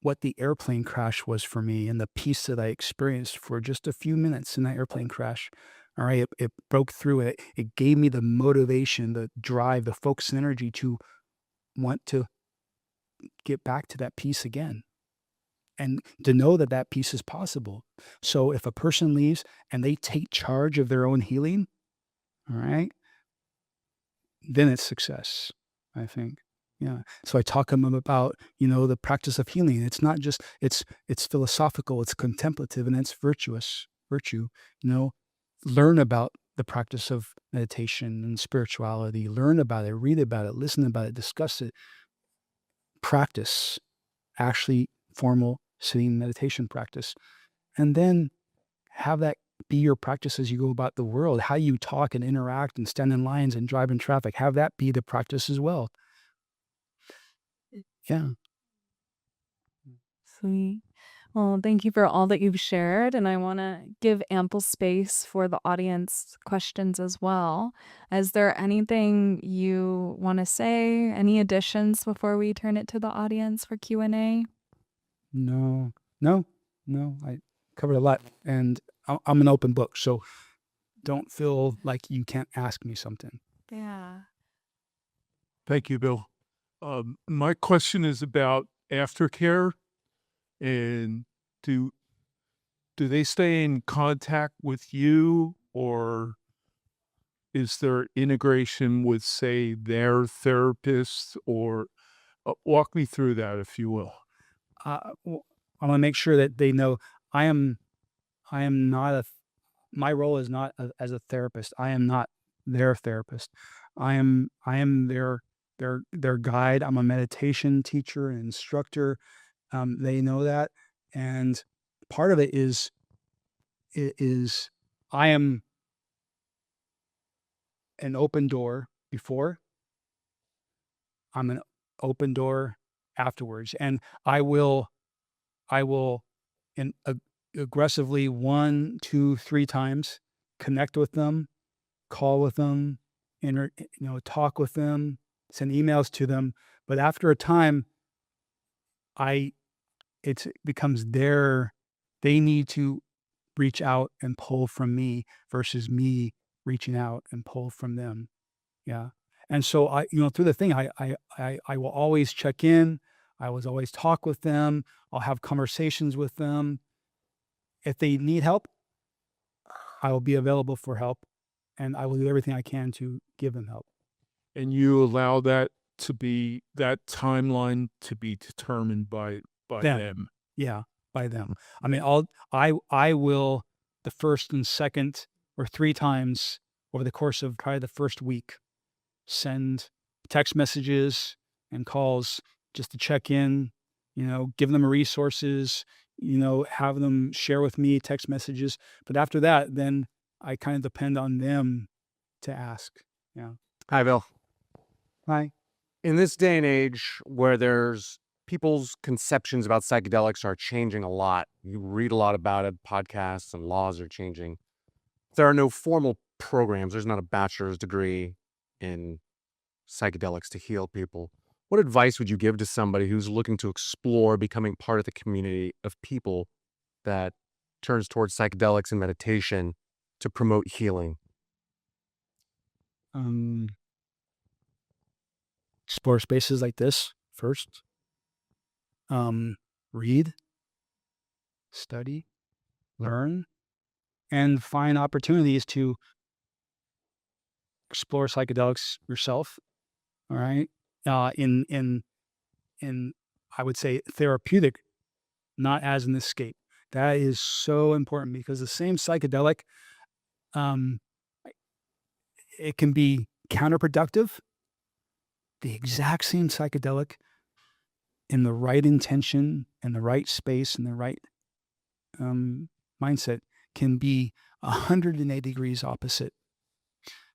what the airplane crash was for me and the peace that I experienced for just a few minutes in that airplane crash. All right. It broke through it. It gave me the motivation, the drive, the focus and energy to want to get back to that peace again and to know that that peace is possible. So if a person leaves and they take charge of their own healing, all right, then it's success, I think. Yeah. So I talk to them about, the practice of healing. It's not just it's philosophical, it's contemplative, and it's virtue. You know, learn about the practice of meditation and spirituality, learn about it, read about it, listen about it, discuss it, practice, actually formal sitting meditation practice. And then have that be your practice as you go about the world, how you talk and interact and stand in lines and drive in traffic. Have that be the practice as well. Yeah. Sweet. Well, thank you for all that you've shared, and I want to give ample space for the audience questions as well. Is there anything you want to say? Any additions before we turn it to the audience for Q&A? No, no, no. I covered a lot, and I'm an open book, so don't feel like you can't ask me something. Yeah. Thank you, Bill. My question is about aftercare, and do they stay in contact with you, or is there integration with, say, their therapist, or walk me through that, if you will. Well, I want to make sure that they know I am. I am not a. My role is not as a therapist. I am not their therapist. I am. I am their guide. I'm a meditation teacher and instructor. They know that, and part of it is I am an open door before. I'm an open door afterwards, and I will in aggressively 1, 2, 3 times connect with them, call with them, talk with them, send emails to them. But after a time, I it becomes they need to reach out and pull from me versus me reaching out and pull from them. Yeah. And so through the thing, I will always check in. I was always talk with them. I'll have conversations with them. If they need help, I will be available for help, and I will do everything I can to give them help. And you allow that timeline to be determined by them. Yeah, by them. I mean, I will the first and second or 3 times over the course of probably the first week, send text messages and calls just to check in, give them resources, have them share with me text messages. But after that, then I kind of depend on them to ask. Yeah. Hi, Bill. Hi. In this day and age where there's people's conceptions about psychedelics are changing a lot, you read a lot about it, podcasts and laws are changing. There are no formal programs. There's not a bachelor's degree in psychedelics to heal people. What advice would you give to somebody who's looking to explore becoming part of the community of people that turns towards psychedelics and meditation to promote healing? Explore spaces like this first. Read, study, learn, and find opportunities to explore psychedelics yourself. All right. In I would say therapeutic, not as an escape. That is so important because the same psychedelic, um, it can be counterproductive. The exact same psychedelic in the right intention and the right space and the right mindset can be 180 degrees opposite.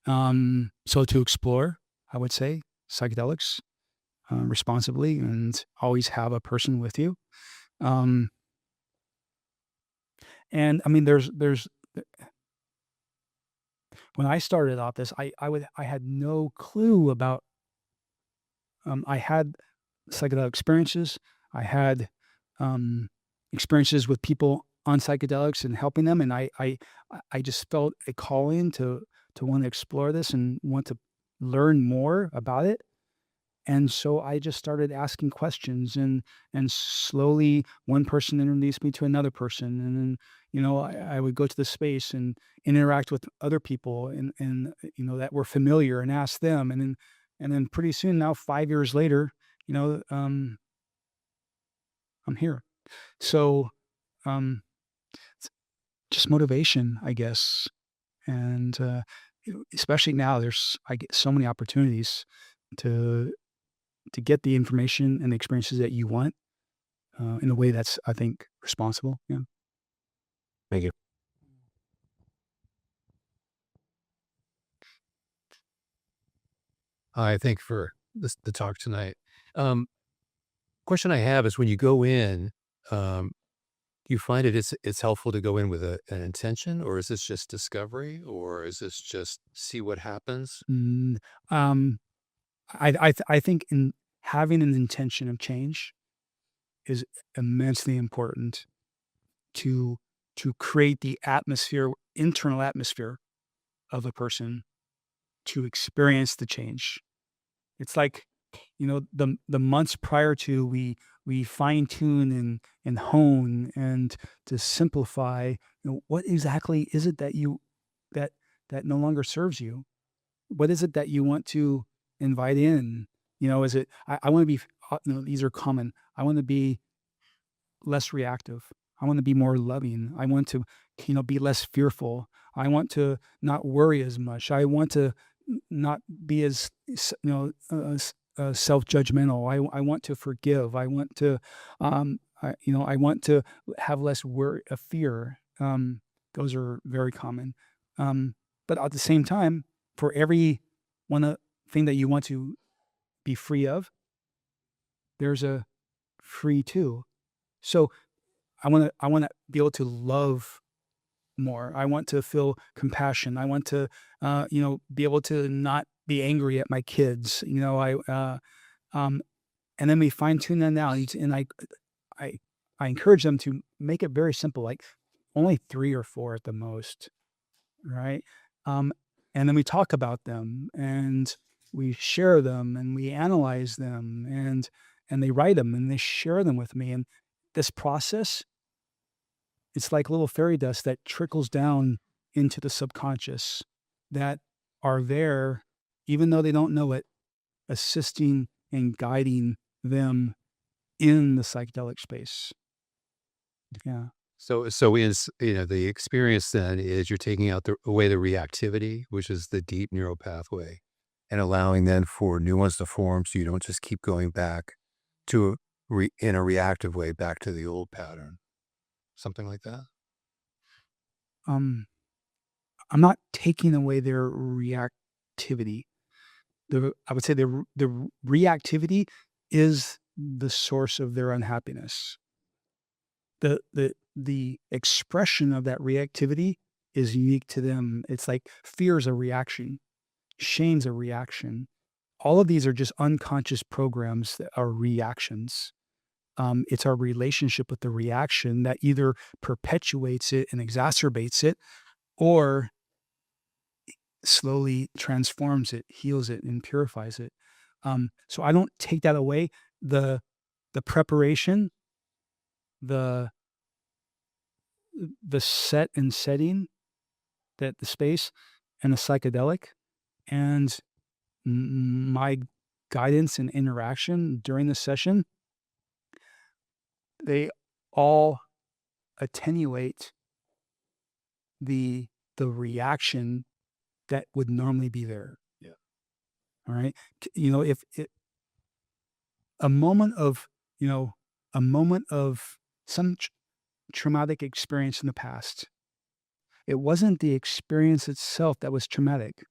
So to explore, I would say psychedelics responsibly and always have a person with you. And I mean, there's when I started off this, I had no clue about. I had psychedelic experiences. I had experiences with people on psychedelics and helping them, and I just felt a calling to want to explore this and want to learn more about it. And so I just started asking questions, and slowly one person introduced me to another person, and then I would go to the space and interact with other people, and that were familiar, and ask them, and then pretty soon now 5 years later, you know um, I'm here. So um, it's just motivation, I guess, and especially now I get so many opportunities to get the information and the experiences that you want, in a way that's, I think, responsible. Yeah. Thank you. I think for the talk tonight. Question I have is when you go in, do you find it's helpful to go in with an intention, or is this just discovery, or is this just see what happens? Mm, um, I think in having an intention of change is immensely important to create the internal atmosphere of a person to experience the change. It's like, the months prior to we fine tune and hone and to simplify, what exactly is it that that no longer serves you? What is it that you want to invite in? Is it I want to be these are common. I want to be less reactive. I want to be more loving. I want to, be less fearful. I want to not worry as much. I want to not be as self-judgmental. I want to forgive. I want to, I want to have less fear. Those are very common. But at the same time, for every thing that you want to be free of, there's a free too. So I want to be able to love more. I want to feel compassion. I want to be able to not be angry at my kids. And then we fine tune that now, and I I encourage them to make it very simple, like only 3 or 4 at the most, right? Um, and then we talk about them, and we share them, and we analyze them, and they write them, and they share them with me, and this process, it's like little fairy dust that trickles down into the subconscious that are there, even though they don't know it, assisting and guiding them in the psychedelic space. Yeah. So is the experience then is you're taking out away the reactivity, which is the deep neural pathway, and allowing then for new ones to form so you don't just keep going back to in a reactive way back to the old pattern. Something like that? Um, I'm not taking away their reactivity. I would say the reactivity is the source of their unhappiness. The expression of that reactivity is unique to them. It's like fear is a reaction, shame's a reaction. All of these are just unconscious programs that are reactions. It's our relationship with the reaction that either perpetuates it and exacerbates it, or slowly transforms it, heals it, and purifies it. So I don't take that away. The preparation, the set and setting, that the space, and the psychedelic, and my guidance and interaction during the session, they all attenuate the reaction that would normally be there. Yeah. All right. If a moment of, a moment of some traumatic experience in the past, it wasn't the experience itself that was traumatic.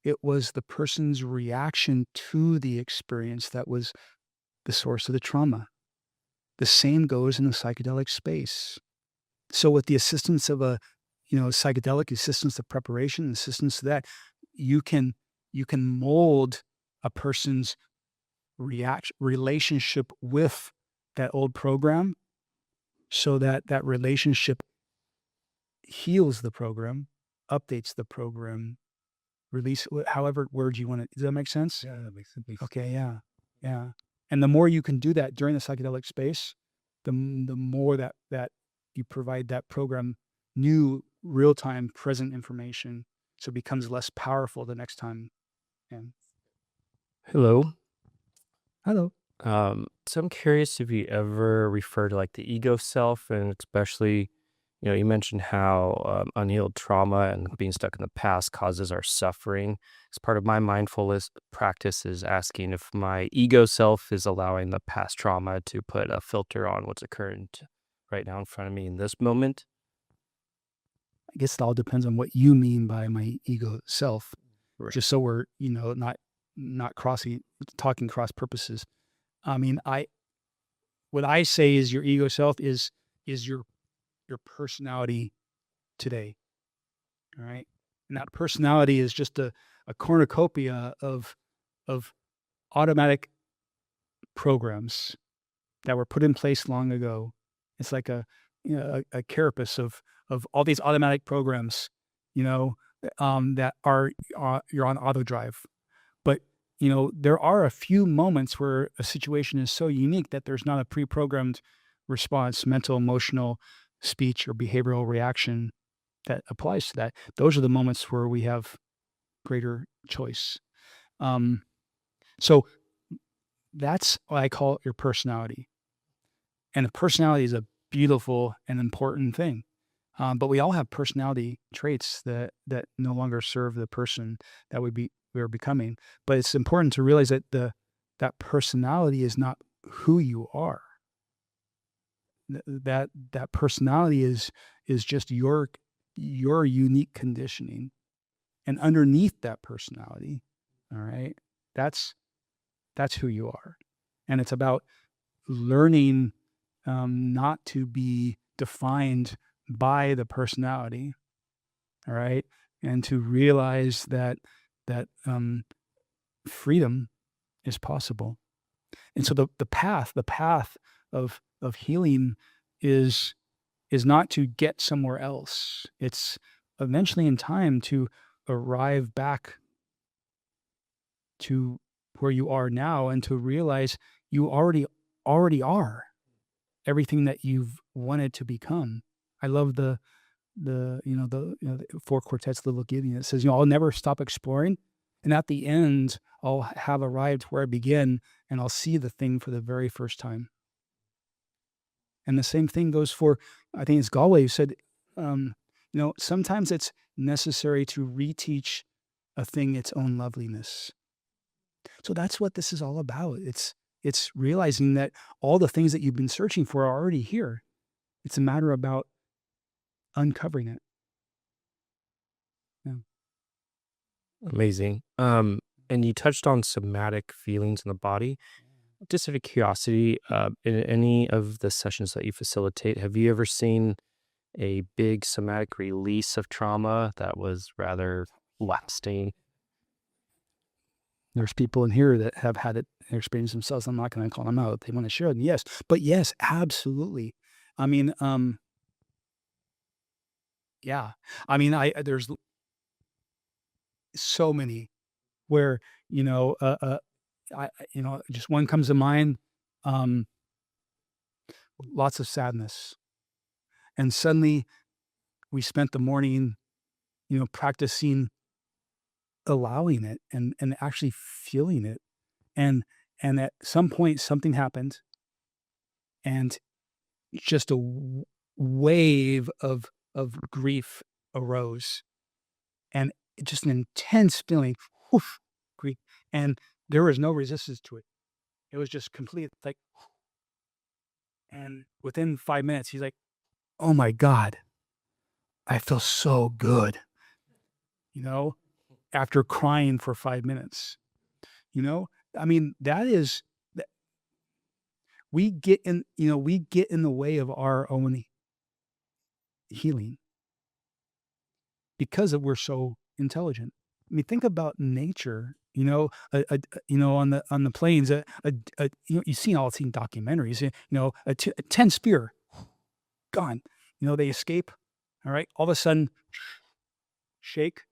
It was the person's reaction to the experience that was the source of the trauma. The same goes in the psychedelic space. So with the assistance of a, psychedelic, assistance of preparation, assistance to that, you can mold a person's relationship with that old program, so that that relationship heals the program, updates the program, release however word you want to. Does that make sense? Yeah, that makes sense. Okay, yeah, yeah. And the more you can do that during the psychedelic space, the more that you provide that program new real-time present information, so it becomes less powerful the next time. And Hello. hello. So I'm curious if you ever refer to like the ego self, and especially, you mentioned how unhealed trauma and being stuck in the past causes our suffering. As part of my mindfulness practice is asking if my ego self is allowing the past trauma to put a filter on what's occurring right now in front of me in this moment. I guess it all depends on what you mean by my ego self. Right. Just so we're, not talking cross purposes. I mean, what I say is your ego self is your personality today. All right. And that personality is just a cornucopia of automatic programs that were put in place long ago. It's like a carapace of all these automatic programs, that are you're on auto drive. But there are a few moments where a situation is so unique that there's not a pre-programmed response, mental, emotional, speech, or behavioral reaction that applies to that. Those are the moments where we have greater choice. So that's what I call your personality. And a personality is a beautiful and important thing. But we all have personality traits that no longer serve the person that we're becoming. But it's important to realize that that personality is not who you are. That personality is just your unique conditioning, and underneath that personality, all right, that's who you are, and it's about learning not to be defined by the personality, all right, and to realize that freedom is possible. And so the path of healing is not to get somewhere else. It's eventually in time to arrive back to where you are now, and to realize you already are everything that you've wanted to become. I love the four quartets, little Gideon. It says, I'll never stop exploring, and at the end, I'll have arrived where I begin, and I'll see the thing for the very first time. And the same thing goes for, I think it's Galway who said, sometimes it's necessary to reteach a thing its own loveliness. So that's what this is all about. It's realizing that all the things that you've been searching for are already here. It's a matter about uncovering it. Yeah. Amazing. And you touched on somatic feelings in the body. Just out of curiosity, in any of the sessions that you facilitate, have you ever seen a big somatic release of trauma that was rather lasting? There's people in here that have had it experience themselves. I'm not going to call them out. They want to share it. Yes, but yes, absolutely. I mean, yeah. I mean, there's so many where just one comes to mind. Um, Lots of sadness, and suddenly we spent the morning, practicing allowing it and actually feeling it, and at some point something happened, and just a wave of grief arose, and just an intense feeling, whoosh, grief, and there was no resistance to it. It was just complete, like, and within 5 minutes, he's like, "Oh my God, I feel so good," you know, after crying for 5 minutes. You know, I mean, that we get in the way of our own healing because we're so intelligent. I mean, think about nature. On the plains, you've seen documentaries. A 10 spear gone. They escape. All right, all of a sudden, shake.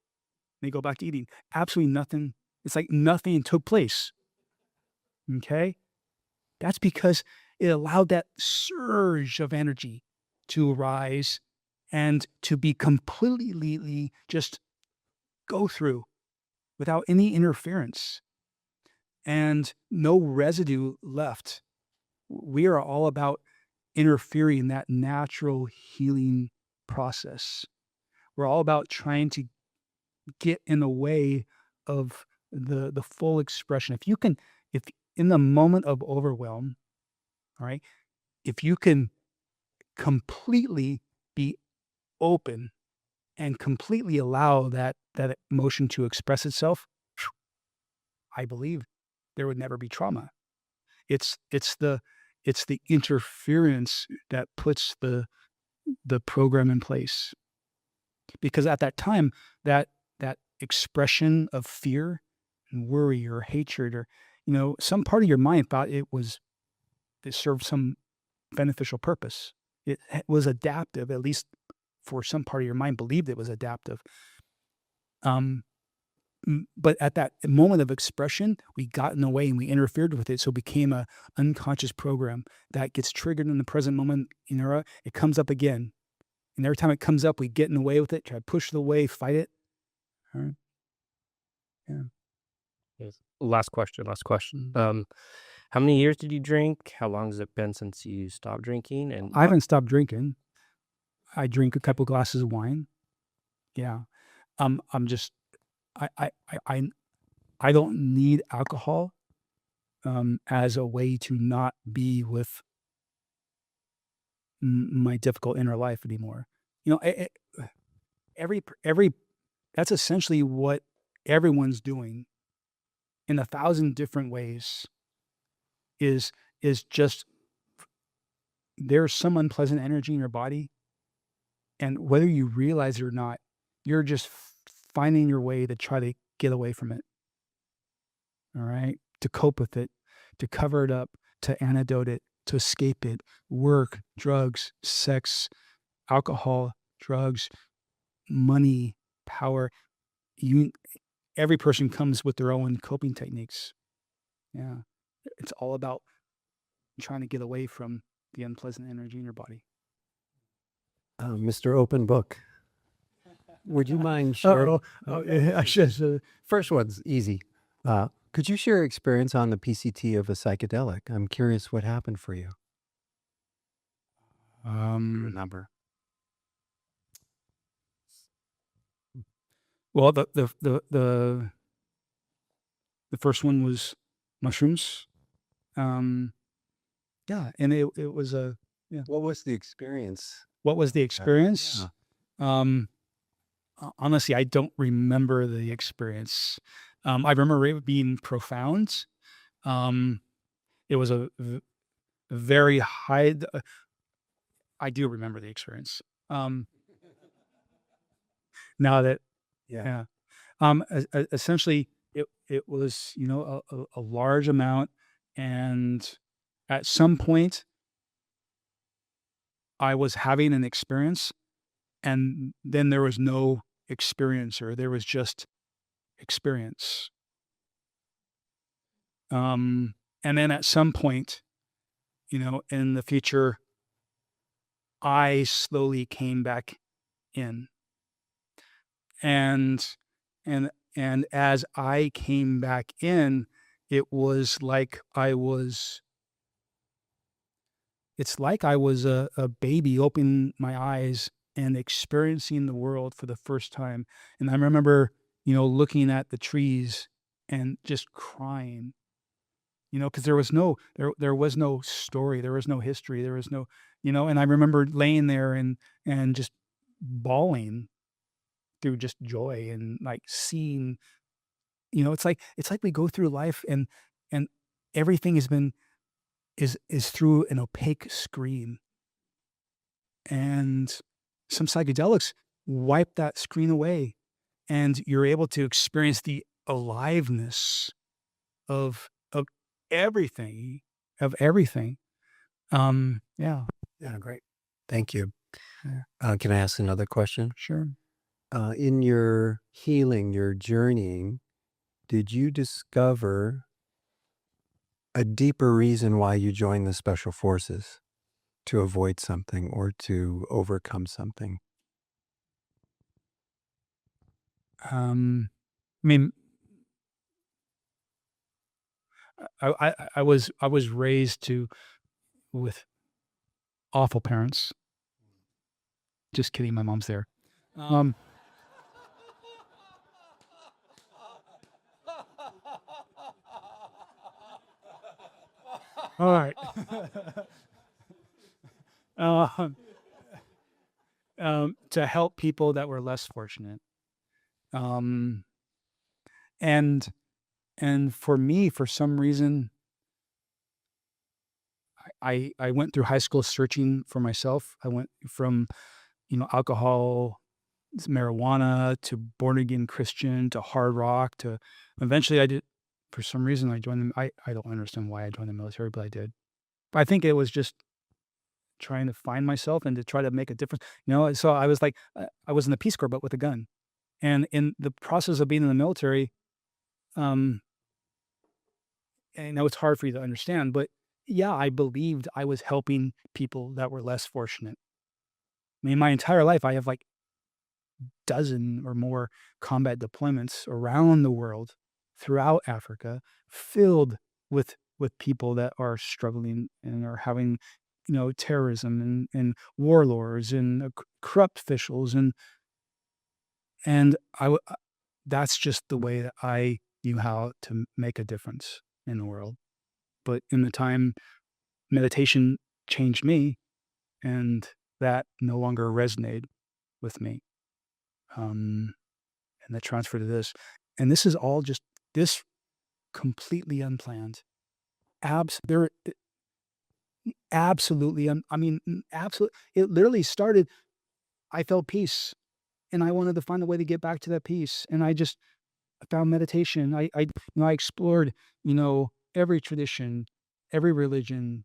They go back to eating. Absolutely nothing. It's like nothing took place. Okay, that's because it allowed that surge of energy to arise and to be completely just go through without any interference and no residue left. We are all about interfering in that natural healing process. We're all about trying to get in the way of the full expression. If in the moment of overwhelm, all right, if you can completely be open and completely allow that emotion to express itself, I believe there would never be trauma. It's the interference that puts the program in place. Because at that time, that expression of fear and worry or hatred, or some part of your mind thought it served some beneficial purpose. It was adaptive, at least for some part of your mind believed it was adaptive. But at that moment of expression, we got in the way and we interfered with it. So it became a unconscious program that gets triggered in the present moment. It comes up again. And every time it comes up, we get in the way with it, try to push it away, fight it. All right. Yeah. Yes. Last question. How many years did you drink? How long has it been since you stopped drinking? And I haven't stopped drinking. I drink a couple glasses of wine. Yeah. I'm just, I, I, I, I don't need alcohol, as a way to not be with my difficult inner life anymore. You know, every that's essentially what everyone's doing in 1,000 different ways. Is just there's some unpleasant energy in your body, and whether you realize it or not, you're just finding your way to try to get away from it. All right, to cope with it, to cover it up, to antidote it, to escape it. Work, drugs, sex, alcohol, drugs, money, power. Every person comes with their own coping techniques. Yeah, it's all about trying to get away from the unpleasant energy in your body. Mr. Open Book, would you mind sharing? I should. First one's easy. Could you share your experience on the PCT of a psychedelic? I'm curious what happened for you. Remember. Well, the first one was mushrooms. Yeah, and it was What was the experience? what was the Yeah. experience? Um, Honestly, I don't remember the experience. I remember it being profound. Um, it was a very high. I do remember the experience. Now that Yeah. yeah, essentially it was a large amount, and at some point I was having an experience, and then there was no experiencer. There was just experience. And then at some point, in the future, I slowly came back in. And and as I came back in, it was like I was it's like I was a baby opening my eyes and experiencing the world for the first time. And I remember, looking at the trees and just crying, because there was no story, there was no history, there was no, and I remember laying there and just bawling through just joy and like seeing, it's like we go through life and everything is through an opaque screen, and some psychedelics wipe that screen away, and you're able to experience the aliveness of everything of everything. Yeah. Yeah, great. Thank you. Yeah. Can I ask another question? Sure. In your healing, your journeying, did you discover a deeper reason why you joined the special forces? To avoid something or to overcome something? I mean, I was raised to with awful parents. Just kidding, my mom's there. Um, all right. um, to help people that were less fortunate. Um, and and for me, for some reason, I went through high school searching for myself. I went from alcohol, marijuana, to born again Christian, to hard rock, to eventually I did. For some reason, I joined them. I don't understand why I joined the military, but I did. But I think it was just trying to find myself and to try to make a difference. So I was like, I was in the Peace Corps, but with a gun. And in the process of being in the military, um, I know it's hard for you to understand, but yeah, I believed I was helping people that were less fortunate. I mean, my entire life, I have like dozen or more combat deployments around the world, throughout Africa, filled with people that are struggling and are having, terrorism and warlords and corrupt officials and that's just the way that I knew how to make a difference in the world. But in the time, meditation changed me, and that no longer resonated with me. Um, and that transferred to this. And this is all just this completely unplanned. There, absolutely. I mean, absolutely. It literally started. I felt peace, and I wanted to find a way to get back to that peace. And I found meditation. I explored, every tradition, every religion,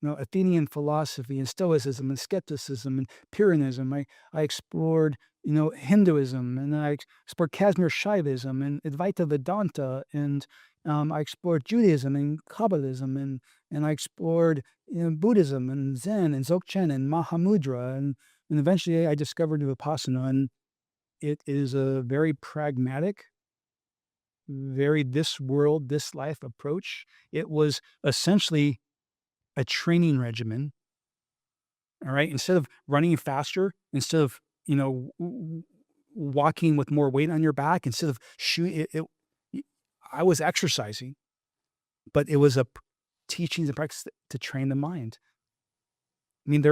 Athenian philosophy and Stoicism and skepticism and Pyrrhonism. I explored, Hinduism, and I explored Kashmir Shaivism and Advaita Vedanta, and I explored Judaism and Kabbalism, and I explored, Buddhism and Zen and Dzogchen and Mahamudra, and eventually I discovered Vipassana, and it is a very pragmatic, very this world, this life approach. It was essentially a training regimen. All right. Instead of running faster, instead of, walking with more weight on your back instead of shooting. I was exercising, but it was teachings and practice to train the mind. I mean,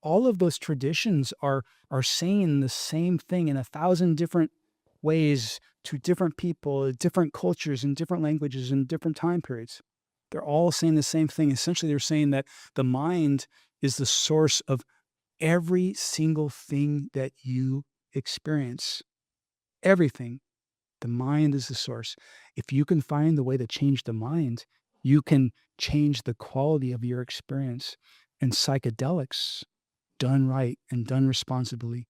all of those traditions are saying the same thing in 1,000 different ways to different people, different cultures, and different languages, and different time periods. They're all saying the same thing. Essentially, they're saying that the mind is the source of every single thing that you experience. Everything. The mind is the source. If you can find the way to change the mind, you can change the quality of your experience. And psychedelics, done right and done responsibly,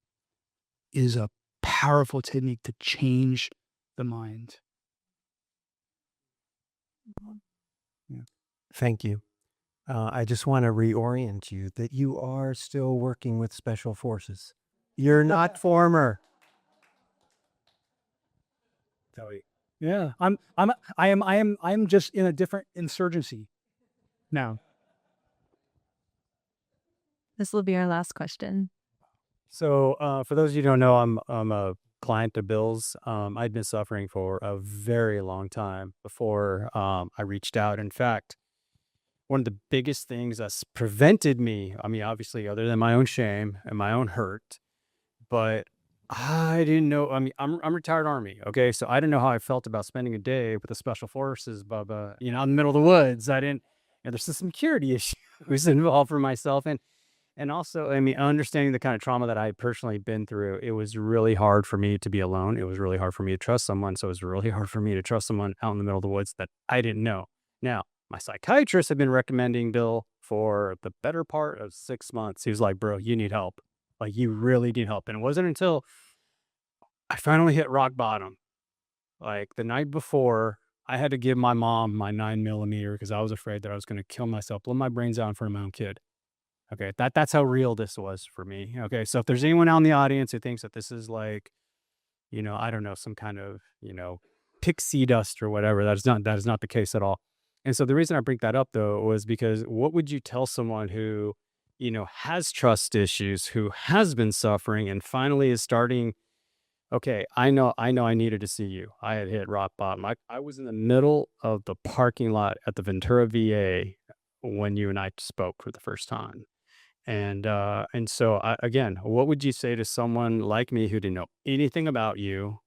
is a powerful technique to change the mind. Yeah. Thank you. I just want to reorient you that you are still working with special forces. You're not former. Yeah, I'm just in a different insurgency now. This will be our last question. So, for those of you who don't know, I'm a client of Bill's. I'd been suffering for a very long time before I reached out. In fact, one of the biggest things that's prevented me, I mean, obviously, other than my own shame and my own hurt, but I didn't know. I mean, I'm retired Army, okay? So I didn't know how I felt about spending a day with the Special Forces, Bubba, in the middle of the woods. I didn't, there's some security issues involved for myself. And also, I mean, understanding the kind of trauma that I had personally been through, it was really hard for me to be alone. It was really hard for me to trust someone. So it was really hard for me to trust someone out in the middle of the woods that I didn't know. Now, my psychiatrist had been recommending Bill for the better part of 6 months. He was like, bro, you need help. Like, you really need help. And it wasn't until I finally hit rock bottom. Like the night before, I had to give my mom my 9mm because I was afraid that I was going to kill myself, blow my brains out in front of my own kid. Okay, that's how real this was for me. Okay, so if there's anyone out in the audience who thinks that this is like, I don't know, some kind of, pixie dust or whatever, that is not the case at all. And so the reason I bring that up though was because what would you tell someone who, has trust issues, who has been suffering and finally is starting, okay, I know I needed to see you. I had hit rock bottom. I was in the middle of the parking lot at the Ventura VA when you and I spoke for the first time. And so again, what would you say to someone like me who didn't know anything about you,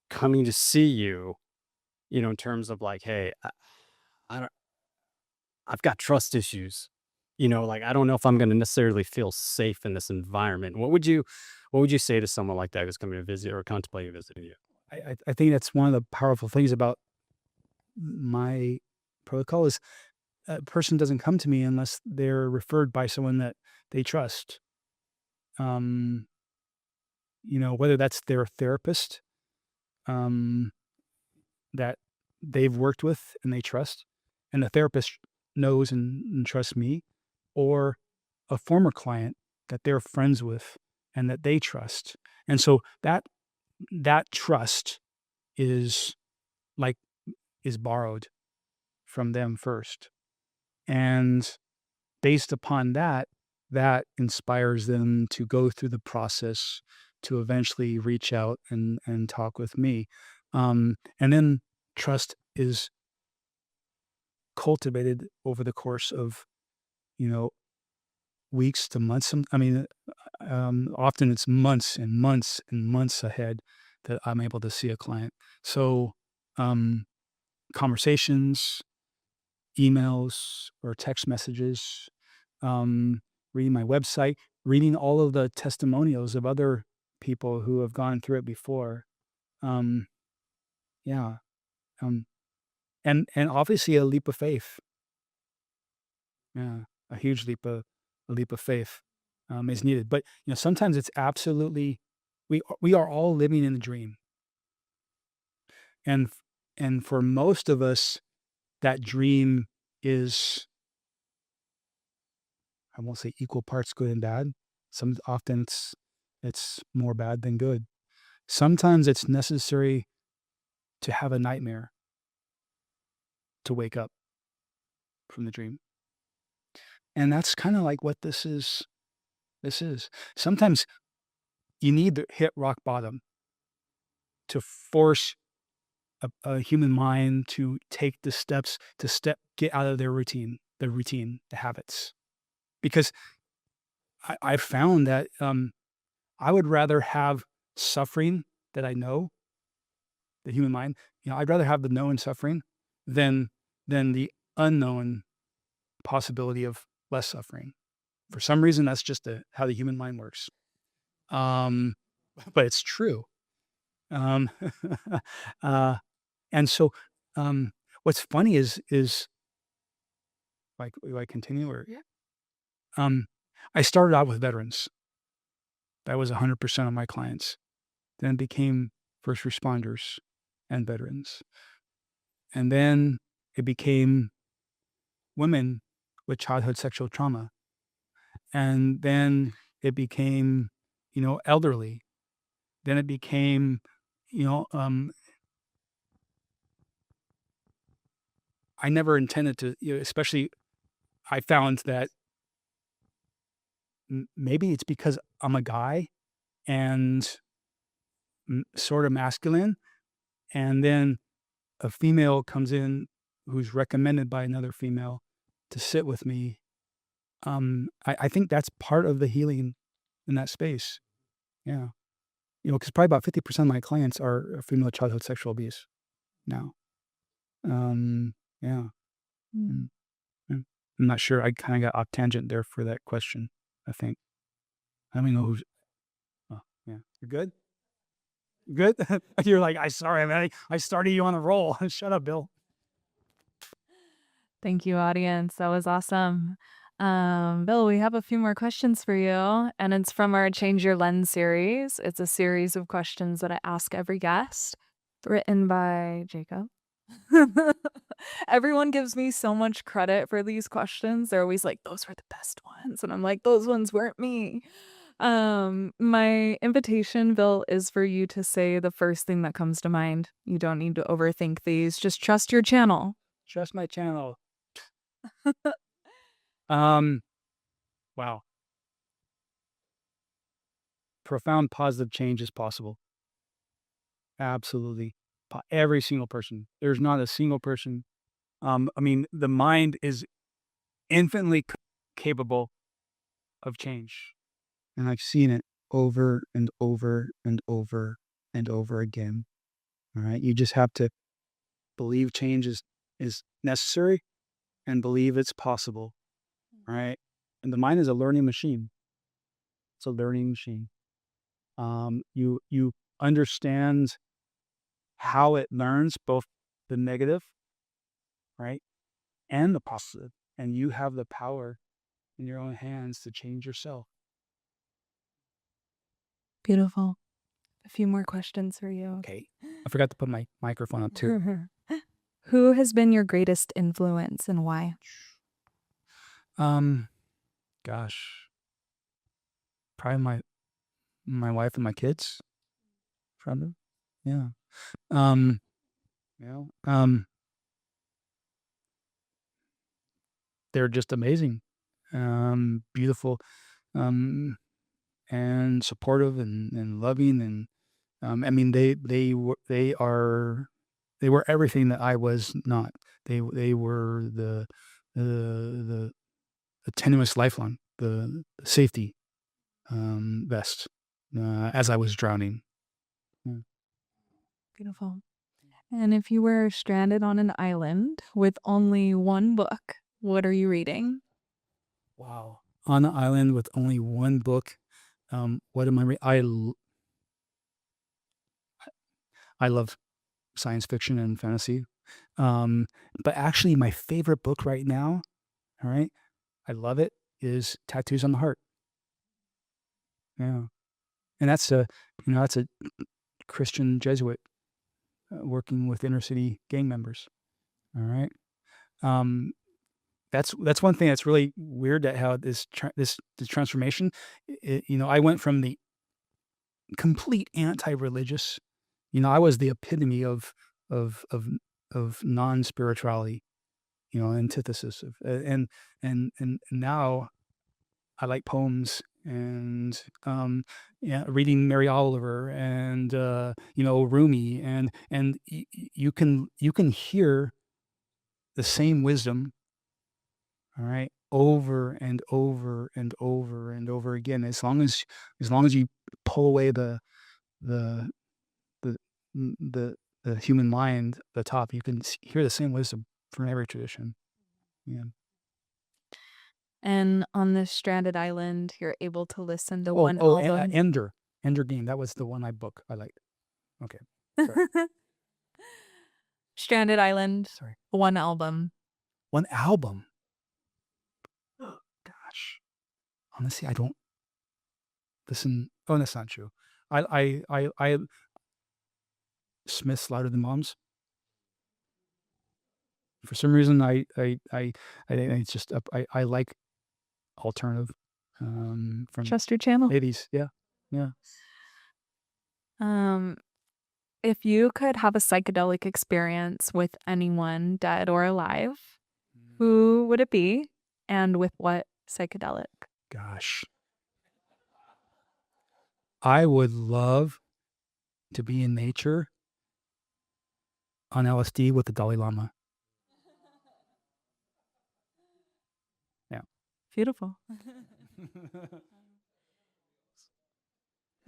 coming to see you, in terms of like, hey, I don't, I've got trust issues, like I don't know if I'm going to necessarily feel safe in this environment. What would you say to someone like that who's coming to visit or contemplating visiting you? I think that's one of the powerful things about my protocol is a person doesn't come to me unless they're referred by someone that they trust. Whether that's their therapist that they've worked with and they trust, and the therapist knows and trusts me, or a former client that they're friends with and that they trust. And so that trust is borrowed from them first. And based upon that inspires them to go through the process to eventually reach out and talk with me. And then trust is cultivated over the course of, weeks to months. Often it's months and months and months ahead that I'm able to see a client. So, conversations, emails or text messages, reading my website, reading all of the testimonials of other people who have gone through it before. Yeah. And obviously a leap of faith. Yeah. A huge leap of faith is needed. But, sometimes it's absolutely, we are all living in a dream. And for most of us, that dream is, I won't say equal parts good and bad. Often it's more bad than good. Sometimes it's necessary to have a nightmare to wake up from the dream. And that's kind of like what this is. Sometimes you need to hit rock bottom to force a human mind to take the steps to get out of their routine, the habits. Because I found that I would rather have suffering that I know, the human mind. I'd rather have the known suffering than the unknown possibility of less suffering. For some reason, that's just how the human mind works. But it's true. Um, and so, what's funny is like, do I continue or? Yeah. I started out with veterans. That was 100% of my clients. Then it became first responders and veterans. And then it became women with childhood sexual trauma. And then it became, elderly. Then it became, I never intended to, especially I found that maybe it's because I'm a guy and sort of masculine. And then a female comes in who's recommended by another female to sit with me. I think that's part of the healing in that space. Yeah. Because probably about 50% of my clients are female childhood sexual abuse now. Yeah. Mm. I'm not sure. I kind of got off tangent there for that question, I think. I don't even know who's. Oh, yeah. You're good? Good? You're like, sorry, man. I started you on a roll. Shut up, Bill. Thank you, audience. That was awesome. Bill, we have a few more questions for you, and it's from our Change Your Lens series. It's a series of questions that I ask every guest, written by Jacob. Everyone gives me so much credit for these questions. They're always like, those were the best ones. And I'm like, those ones weren't me. My invitation, Bill, is for you to say the first thing that comes to mind. You don't need to overthink these. Just trust your channel. Trust my channel. Wow. Profound positive change is possible. Absolutely. Every single person. There's not a single person. The mind is infinitely capable of change. And I've seen it over and over and over and over again. All right. You just have to believe change is necessary and believe it's possible. All right. And the mind is a learning machine. It's a learning machine. You understand how it learns both the negative, right, and the positive, and you have the power in your own hands to change yourself. Beautiful. A few more questions for you. Okay. I forgot to put my microphone up too. Who has been your greatest influence and why? Gosh, probably my wife and my kids. Probably, yeah. They're just amazing, beautiful, and supportive and loving, and they were everything that I was not. They were the tenuous lifeline, the safety vest as I was drowning. Yeah. Beautiful. And if you were stranded on an island with only one book, what are you reading? Wow. On an island with only one book, what am I reading? I love science fiction and fantasy. But actually my favorite book right now, all right, I love it, is Tattoos on the Heart. Yeah. And that's a Christian Jesuit working with inner city gang members. All right. That's one thing that's really weird, that how this transformation, I went from the complete anti-religious, I was the epitome of non-spirituality, antithesis of, and now I like poems and yeah, reading Mary Oliver and Rumi, and you can hear the same wisdom, all right, over and over and over and over again. As long as you pull away the the the the human mind, the top, you can hear the same wisdom from every tradition. Yeah. And on this stranded island, you're able to listen to Oh, one oh, album. Ender Game. That was the one I liked. Okay, sorry. Stranded Island, Sorry. one album. One album. Gosh, honestly, I don't listen. Oh, that's not true. I Smith's Louder Than Bombs. For some reason, it's just I like alternative from Trust your channel. 80s. Yeah, yeah. If you could have a psychedelic experience with anyone, dead or alive, who would it be, and with what psychedelic? Gosh, I would love to be in nature on LSD with the Dalai Lama. Yeah. Beautiful.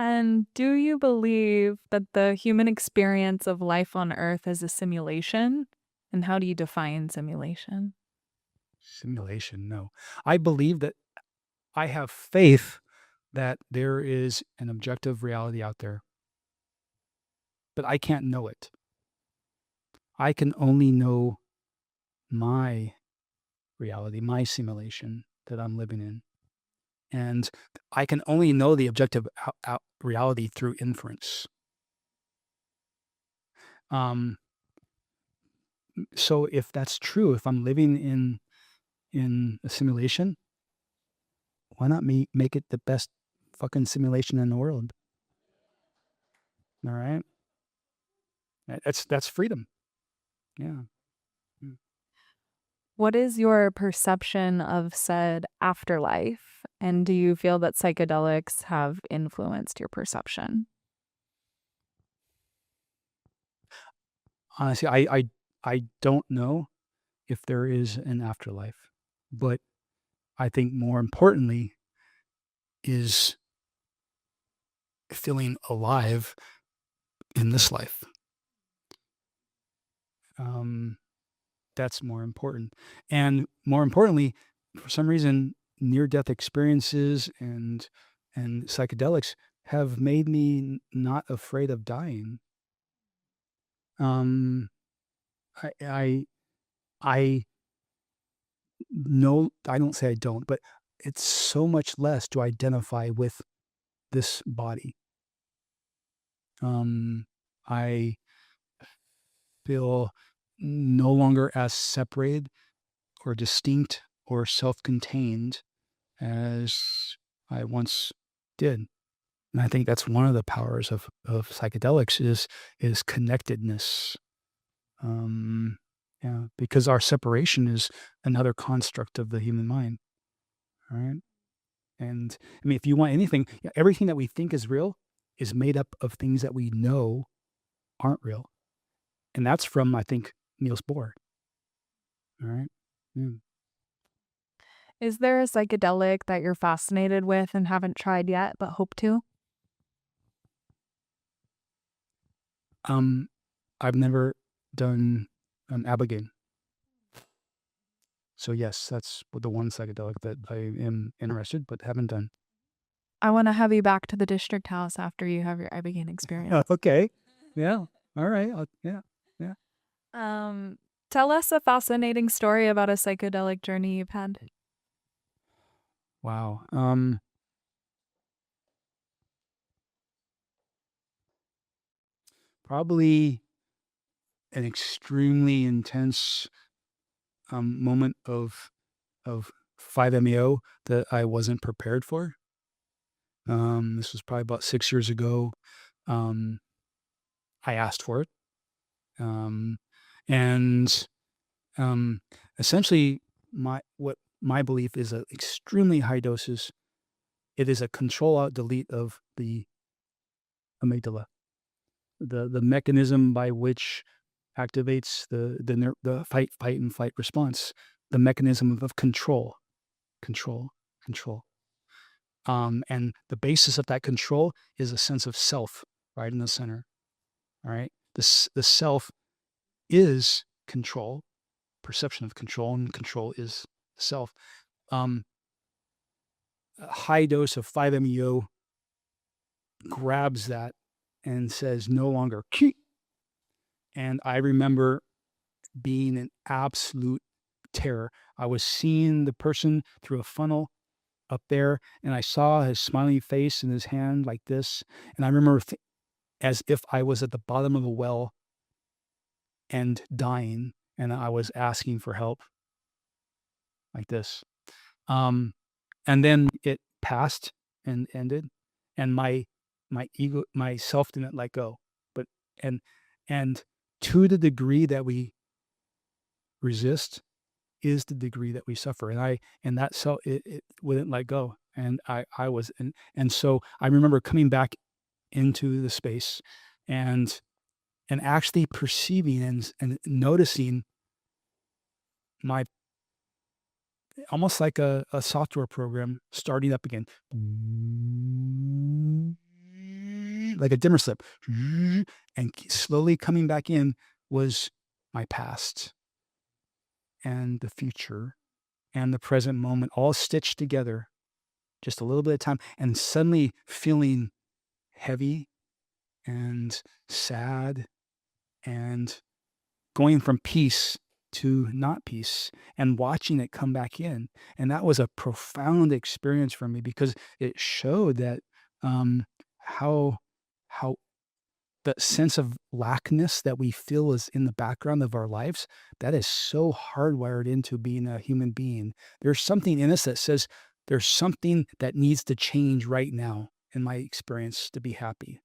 And do you believe that the human experience of life on Earth is a simulation? And how do you define simulation? Simulation, no. I believe that I have faith that there is an objective reality out there, but I can't know it. I can only know my reality, my simulation that I'm living in. And I can only know the objective reality through inference. So if that's true, if I'm living in a simulation, why not make it the best fucking simulation in the world? All right, that's freedom. Yeah. What is your perception of said afterlife? And do you feel that psychedelics have influenced your perception? Honestly, I don't know if there is an afterlife, but I think more importantly is feeling alive in this life. That's more important. And more importantly, for some reason, near-death experiences and psychedelics have made me not afraid of dying. Um, I I know, I don't say I don't, but it's so much less to identify with this body. I feel no longer as separated or distinct or self-contained as I once did. And I think that's one of the powers of psychedelics is connectedness. Yeah, because our separation is another construct of the human mind. All right. And I mean, if you want anything, everything that we think is real is made up of things that we know aren't real. And that's from, I think, Niels Bohr. All right. Yeah. Is there a psychedelic that you're fascinated with and haven't tried yet but hope to? I've never done Ibogaine. So yes, that's the one psychedelic that I am interested, but haven't done. I want to have you back to the district house after you have your Ibogaine experience. Okay. Yeah. All right. Yeah. Tell us a fascinating story about a psychedelic journey you've had. Wow. Probably an extremely intense moment of 5-MeO that I wasn't prepared for. This was probably about 6 years ago. I asked for it. And essentially my belief is that extremely high doses it is a control-alt-delete of the amygdala, the mechanism by which activates the fight and flight response, the mechanism of control, control, control. And the basis of that control is a sense of self right in the center. All right. The self is control, perception of control, and control is self. A high dose of 5-MeO grabs that and says no longer key. And I remember being in absolute terror. I was seeing the person through a funnel up there, and I saw his smiling face and his hand like this. And I remember as if I was at the bottom of a well and dying, and I was asking for help like this. And then it passed and ended, and my ego, myself didn't let go. But and to the degree that we resist is the degree that we suffer. And that self, it wouldn't let go. And I was, and so I remember coming back into the space and actually perceiving and noticing my, almost like a software program starting up again, like a dimmer slip, and slowly coming back in was my past and the future and the present moment all stitched together, just a little bit of time, and suddenly feeling heavy and sad and going from peace to not peace and watching it come back in. And that was a profound experience for me because it showed that how the sense of lackness that we feel is in the background of our lives, that is so hardwired into being a human being. There's something in us that says there's something that needs to change right now, in my experience, to be happy.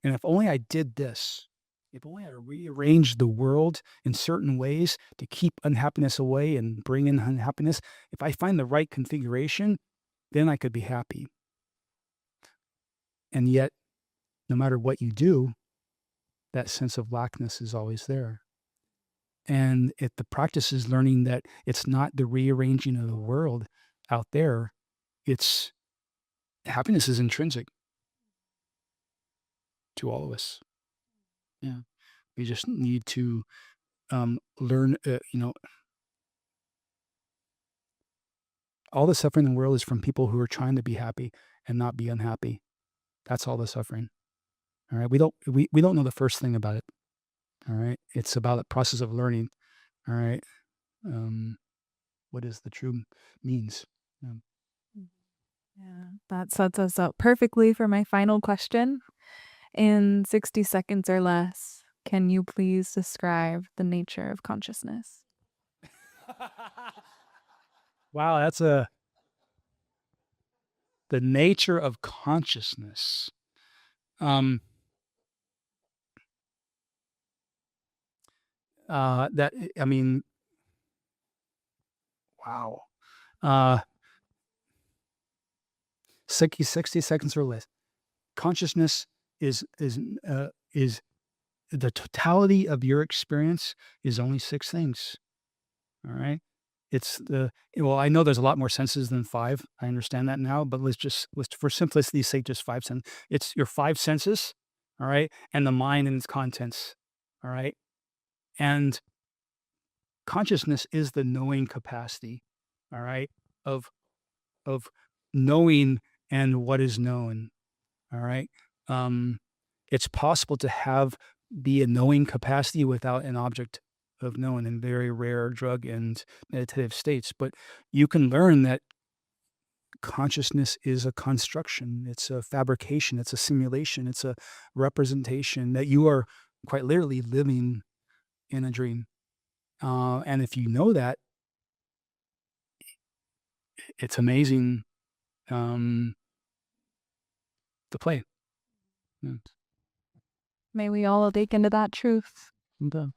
And if only I did this, if only I rearranged the world in certain ways to keep unhappiness away and bring in unhappiness, if I find the right configuration, then I could be happy. And yet, no matter what you do, that sense of lackness is always there. And the practice is learning that it's not the rearranging of the world out there. It's happiness is intrinsic to all of us. Yeah. We just need to learn, all the suffering in the world is from people who are trying to be happy and not be unhappy. That's all the suffering. All right. We don't know the first thing about it. All right. It's about the process of learning. All right. What is the true means? Yeah, that sets us up perfectly for my final question. In 60 seconds or less, can you please describe the nature of consciousness? Wow, that's the nature of consciousness. That, I mean, wow. 60 seconds or less. Consciousness is the totality of your experience is only 6 things. All right. Well, I know there's a lot more senses than 5. I understand that now, but let's for simplicity's sake, just 5 senses. It's your 5 senses. All right. And the mind and its contents. All right. And consciousness is the knowing capacity. All right. Of knowing and what is known. All right. It's possible to be a knowing capacity without an object of knowing in very rare drug and meditative states. But you can learn that consciousness is a construction. It's a fabrication. It's a simulation. It's a representation that you are quite literally living in a dream. And if you know that, it's amazing to play. Yeah. May we all awake into that truth. And,